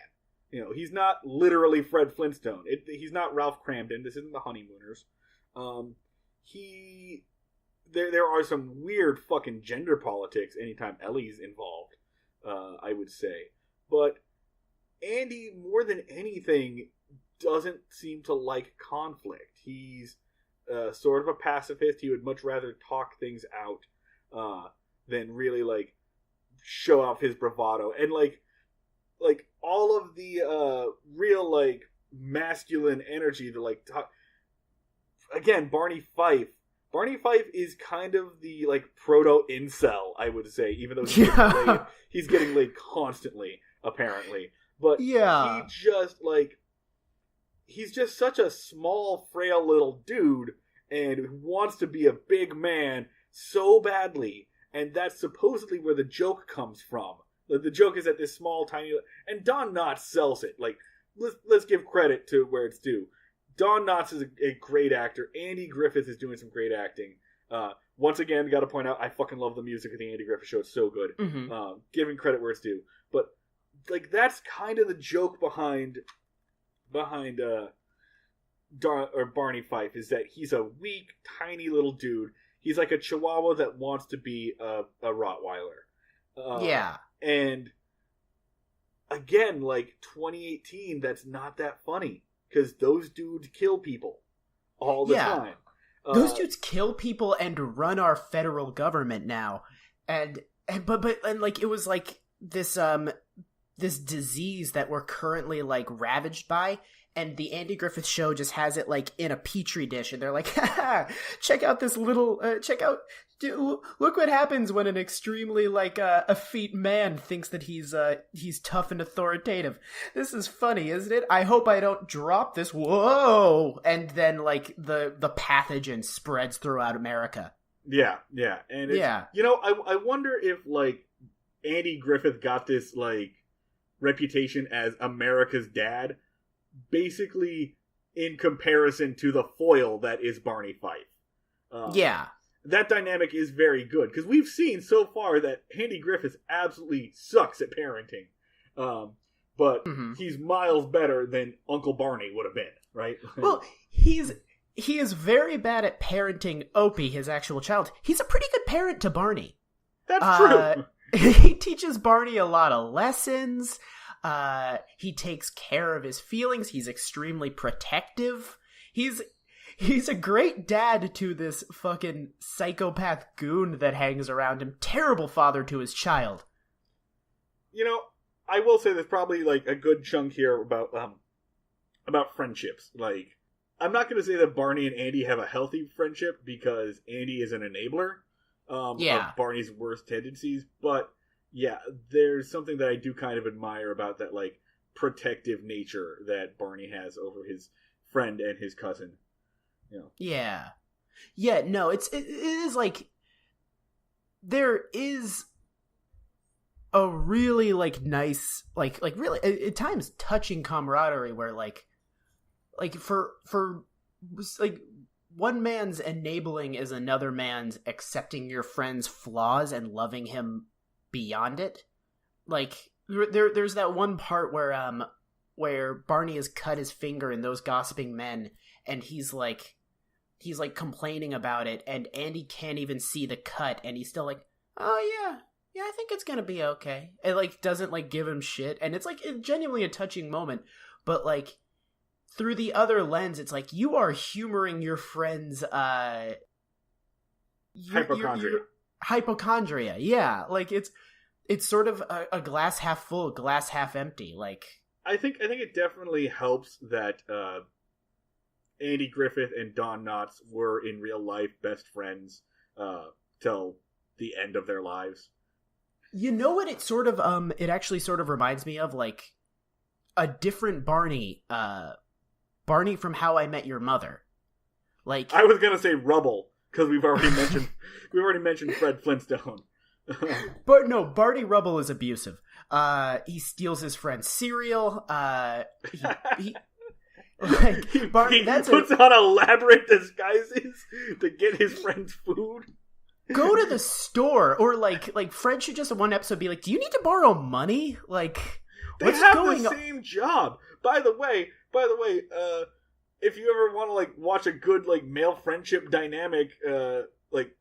You know, he's not literally Fred Flintstone. He's not Ralph Cramden. This isn't the Honeymooners. There are some weird fucking gender politics anytime Ellie's involved, I would say. But Andy, more than anything, doesn't seem to like conflict. He's sort of a pacifist. He would much rather talk things out than really, like, show off his bravado. And, like all of the real, like, masculine energy to, like, talk... Again, Barney Fife. Barney Fife is kind of the, like, proto-incel, I would say, even though he's getting laid constantly, apparently. But he just, like... He's just such a small, frail little dude and wants to be a big man so badly. And that's supposedly where the joke comes from. The joke is that this small, tiny... And Don Knotts sells it. Like, let's give credit to where it's due. Don Knotts is a great actor. Andy Griffith is doing some great acting. Once again, got to point out, I fucking love the music of the Andy Griffith Show. It's so good. Mm-hmm. Giving credit where it's due. But, like, that's kind of the joke behind Barney Fife, is that he's a weak, tiny little dude. He's like a Chihuahua that wants to be a Rottweiler. And again, like, 2018, that's not that funny, because those dudes kill people all the time. Those dudes kill people and run our federal government now. But like, it was like this disease that we're currently, like, ravaged by, and the Andy Griffith Show just has it, like, in a petri dish, and they're like, check out this little, look what happens when an extremely, like, effete man thinks that he's tough and authoritative. This is funny, isn't it? I hope I don't drop this. Whoa! And then, like, the pathogen spreads throughout America. Yeah. And you know, I wonder if, like, Andy Griffith got this, like, reputation as America's dad, basically in comparison to the foil that is Barney Fife. That dynamic is very good, because we've seen so far that Andy Griffith absolutely sucks at parenting. But he's miles better than Uncle Barney would have been, right? Well, he is very bad at parenting Opie, his actual child. He's a pretty good parent to Barney. That's true. He teaches Barney a lot of lessons. He takes care of his feelings. He's extremely protective. He's a great dad to this fucking psychopath goon that hangs around him. Terrible father to his child. You know, I will say there's probably, like, a good chunk here about friendships. Like, I'm not going to say that Barney and Andy have a healthy friendship, because Andy is an enabler of Barney's worst tendencies, but yeah, there's something that I do kind of admire about that, like, protective nature that Barney has over his friend and his cousin. Yeah. Yeah, no, it is like, there is a really, like, nice, like really, at times, touching camaraderie where, like, for, like, one man's enabling is another man's accepting your friend's flaws and loving him beyond it. Like, there's that one part where Barney has cut his finger in Those Gossiping Men, and he's complaining about it, and Andy can't even see the cut, and he's still like, oh yeah, I think it's gonna be okay. It, like, doesn't, like, give him shit, and it's, like, genuinely a touching moment, but, like, through the other lens, it's like, you are humoring your friend's, hypochondria, yeah, like, it's sort of a glass half full, glass half empty, like... I think it definitely helps that, Andy Griffith and Don Knotts were in real life best friends till the end of their lives. You know what it sort of it actually sort of reminds me of, like, a different Barney from How I Met Your Mother. Like, I was gonna say Rubble because we've already mentioned Fred Flintstone. But no, Barney Rubble is abusive. He steals his friend's cereal. He puts on elaborate disguises to get his friend's food. Go to the store, or like Fred should just in one episode be like, "Do you need to borrow money?" Like, they have the same job. By the way, if you ever want to, like, watch a good, like, male friendship dynamic, like,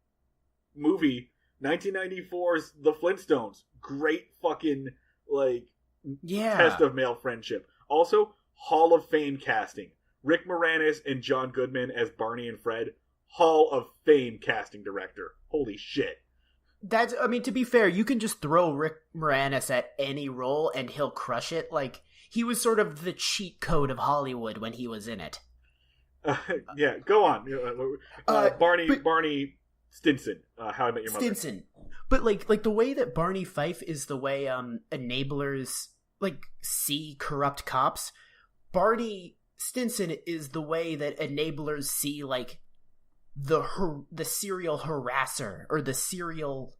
movie, 1994's The Flintstones, great fucking, like, test of male friendship. Also, Hall of Fame casting. Rick Moranis and John Goodman as Barney and Fred. Hall of Fame casting director. Holy shit. That's, I mean, to be fair, you can just throw Rick Moranis at any role and he'll crush it. Like, he was sort of the cheat code of Hollywood when he was in it. Yeah, go on. Barney Stinson. How I Met Your Mother. Stinson. But, like the way that Barney Fife is the way enablers, like, see corrupt cops, Barney Stinson is the way that enablers see, like, the serial harasser, or the serial,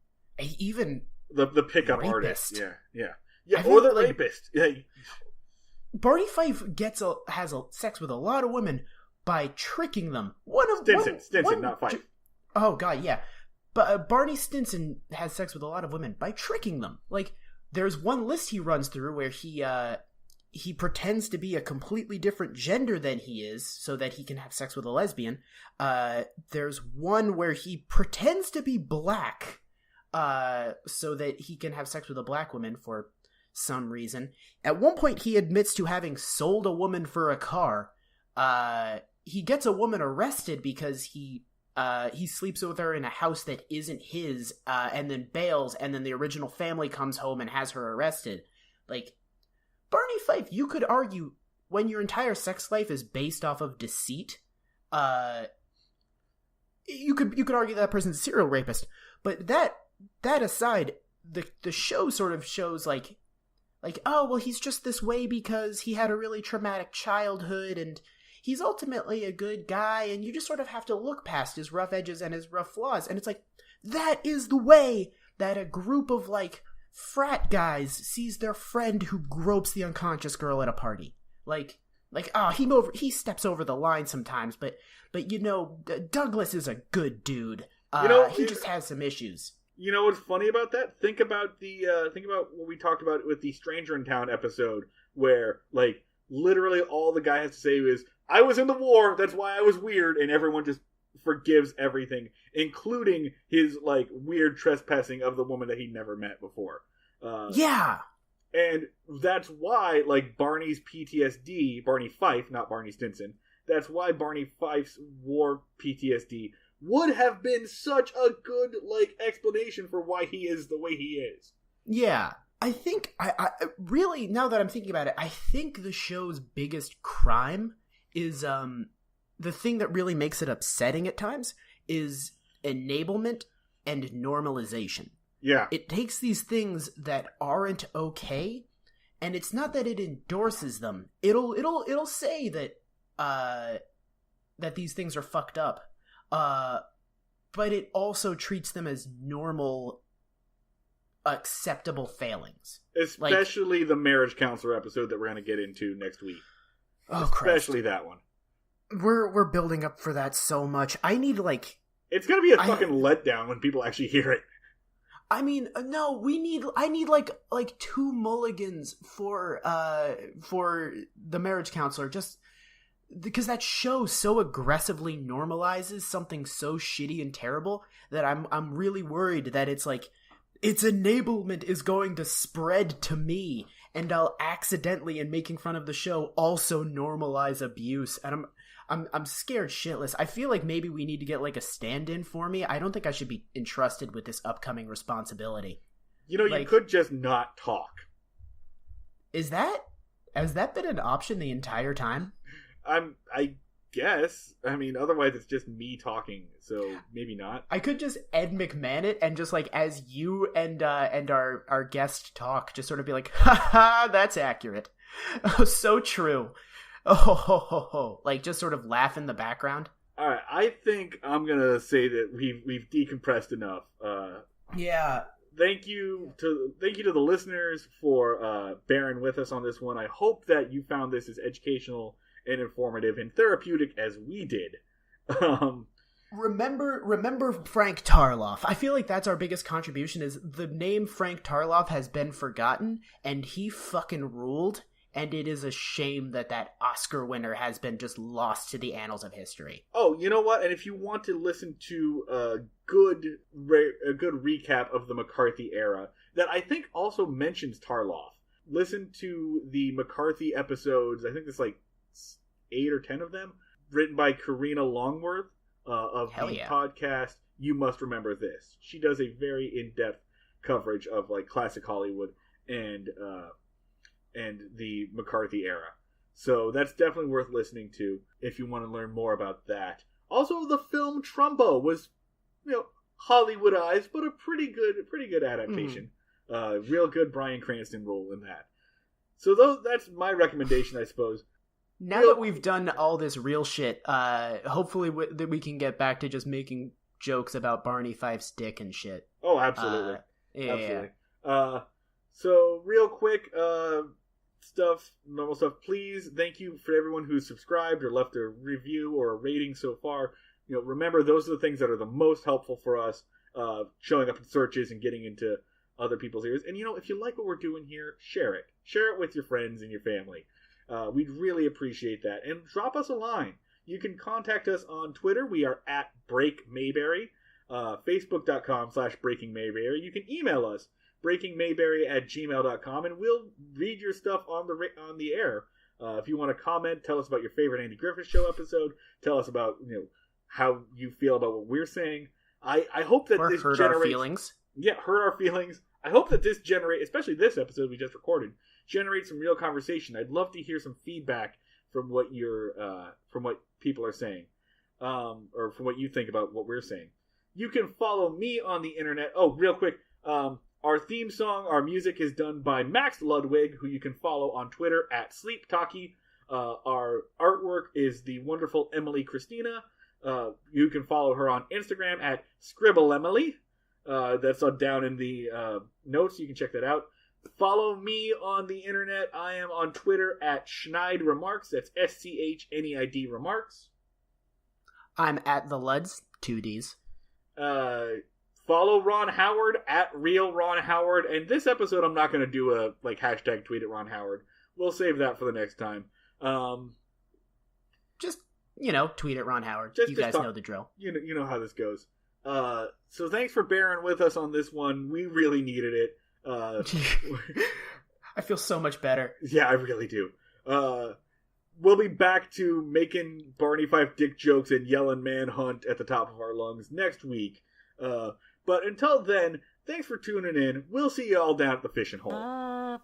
even the pickup rapist. Artist. Yeah, or the rapist. Yeah. Barney Fife has sex with a lot of women by tricking them. Stinson, not Fife. Oh god, yeah. But Barney Stinson has sex with a lot of women by tricking them. Like, there's one list he runs through where he pretends to be a completely different gender than he is so that he can have sex with a lesbian. There's one where he pretends to be black so that he can have sex with a black woman for some reason. At one point, he admits to having sold a woman for a car. He gets a woman arrested because he sleeps with her in a house that isn't his, and then bails, and then the original family comes home and has her arrested. Like, Barney Fife, you could argue, when your entire sex life is based off of deceit, you could argue that person's a serial rapist. But that aside, the show sort of shows like, oh, well, he's just this way because he had a really traumatic childhood, and he's ultimately a good guy, and you just sort of have to look past his rough edges and his rough flaws. And it's like, that is the way that a group of, like, frat guys sees their friend who gropes the unconscious girl at a party. Like, he steps over the line sometimes, but you know, Douglas is a good dude. He just has some issues. You know what's funny about that? Think about what we talked about with the Stranger in Town episode, where, like, literally all the guy has to say is, I was in the war, that's why I was weird, and everyone just forgives everything, including his, like, weird trespassing of the woman that he'd never met before. Yeah. And that's why, like, Barney's PTSD, Barney Fife, not Barney Stinson, that's why Barney Fife's war PTSD would have been such a good, like, explanation for why he is the way he is. Yeah. I think, I really, now that I'm thinking about it, I think the show's biggest crime is, the thing that really makes it upsetting at times is enablement and normalization. Yeah. It takes these things that aren't okay, and it's not that it endorses them. It'll say that that these things are fucked up, but it also treats them as normal, acceptable failings. Especially the marriage counselor episode that we're going to get into next week. Oh, especially Christ. That one. We're building up for that so much. I need it's going to be a fucking letdown when people actually hear it. I mean, no, I need like 2 mulligans for the marriage counselor, just because that show so aggressively normalizes something so shitty and terrible that I'm really worried that it's like its enablement is going to spread to me, and I'll accidentally, in making fun of the show, also normalize abuse, and I'm scared shitless. I feel like maybe we need to get like a stand-in for me. I don't think I should be entrusted with this upcoming responsibility. You could just not talk. Has that been an option the entire time? I guess. I mean, otherwise it's just me talking, so maybe not. I could just Ed McMahon it, and just like as you and our guest talk, just sort of be like, ha, that's accurate. Oh, so true. Oh, like just sort of laugh in the background. All right, I think I'm gonna say that we've decompressed enough. Yeah. Thank you to the listeners for bearing with us on this one. I hope that you found this as educational and informative and therapeutic as we did. Remember Frank Tarloff. I feel like that's our biggest contribution, is the name Frank Tarloff has been forgotten, and he fucking ruled. And it is a shame that Oscar winner has been just lost to the annals of history. Oh, you know what? And if you want to listen to a good recap of the McCarthy era that I think also mentions Tarloff, listen to the McCarthy episodes. I think there's like 8 or 10 of them, written by Karina Longworth of Hell the yeah. podcast You Must Remember This. She does a very in-depth coverage of like classic Hollywood and the McCarthy era. So that's definitely worth listening to if you want to learn more about that. Also, the film Trumbo was, Hollywoodized, but a pretty good adaptation. Real good Bryan Cranston role in that. So that's my recommendation, I suppose. Now that we've done all this real shit, hopefully that we can get back to just making jokes about Barney Fife's dick and shit. Oh, absolutely. Absolutely. So real quick, normal stuff. Please, thank you for everyone who's subscribed or left a review or a rating so far. Remember, those are the things that are the most helpful for us, showing up in searches and getting into other people's ears. And if you like what we're doing here, share it. Share it with your friends and your family. We'd really appreciate that. And drop us a line. You can contact us on Twitter. We are at Break Mayberry. Facebook.com/Breaking Mayberry. You can email us, breakingmayberry@gmail.com, and we'll read your stuff on the air. If you want to comment, tell us about your favorite Andy Griffith Show episode. Tell us about how you feel about what we're saying. I hope that this hurt generates our feelings. Yeah, hurt our feelings. I hope that this generates, especially this episode we just recorded, generates some real conversation. I'd love to hear some feedback from what people are saying, or from what you think about what we're saying. You can follow me on the internet. Oh, real quick. Our theme song, our music is done by Max Ludwig, who you can follow on Twitter at Sleep Talkie. Our artwork is the wonderful Emily Christina. You can follow her on Instagram at ScribbleEmily. That's down in the notes. You can check that out. Follow me on the internet. I am on Twitter at Schneid Remarks. That's SCHNEID Remarks. I'm at the Luds, 2 Ds. Follow Ron Howard at Real Ron Howard. And this episode, I'm not going to do a hashtag tweet at Ron Howard. We'll save that for the next time. Just, tweet at Ron Howard. You guys know the drill. You know how this goes. So thanks for bearing with us on this one. We really needed it. I feel so much better. Yeah, I really do. We'll be back to making Barney Fife dick jokes and yelling manhunt at the top of our lungs next week. But until then, thanks for tuning in. We'll see you all down at the fishing hole.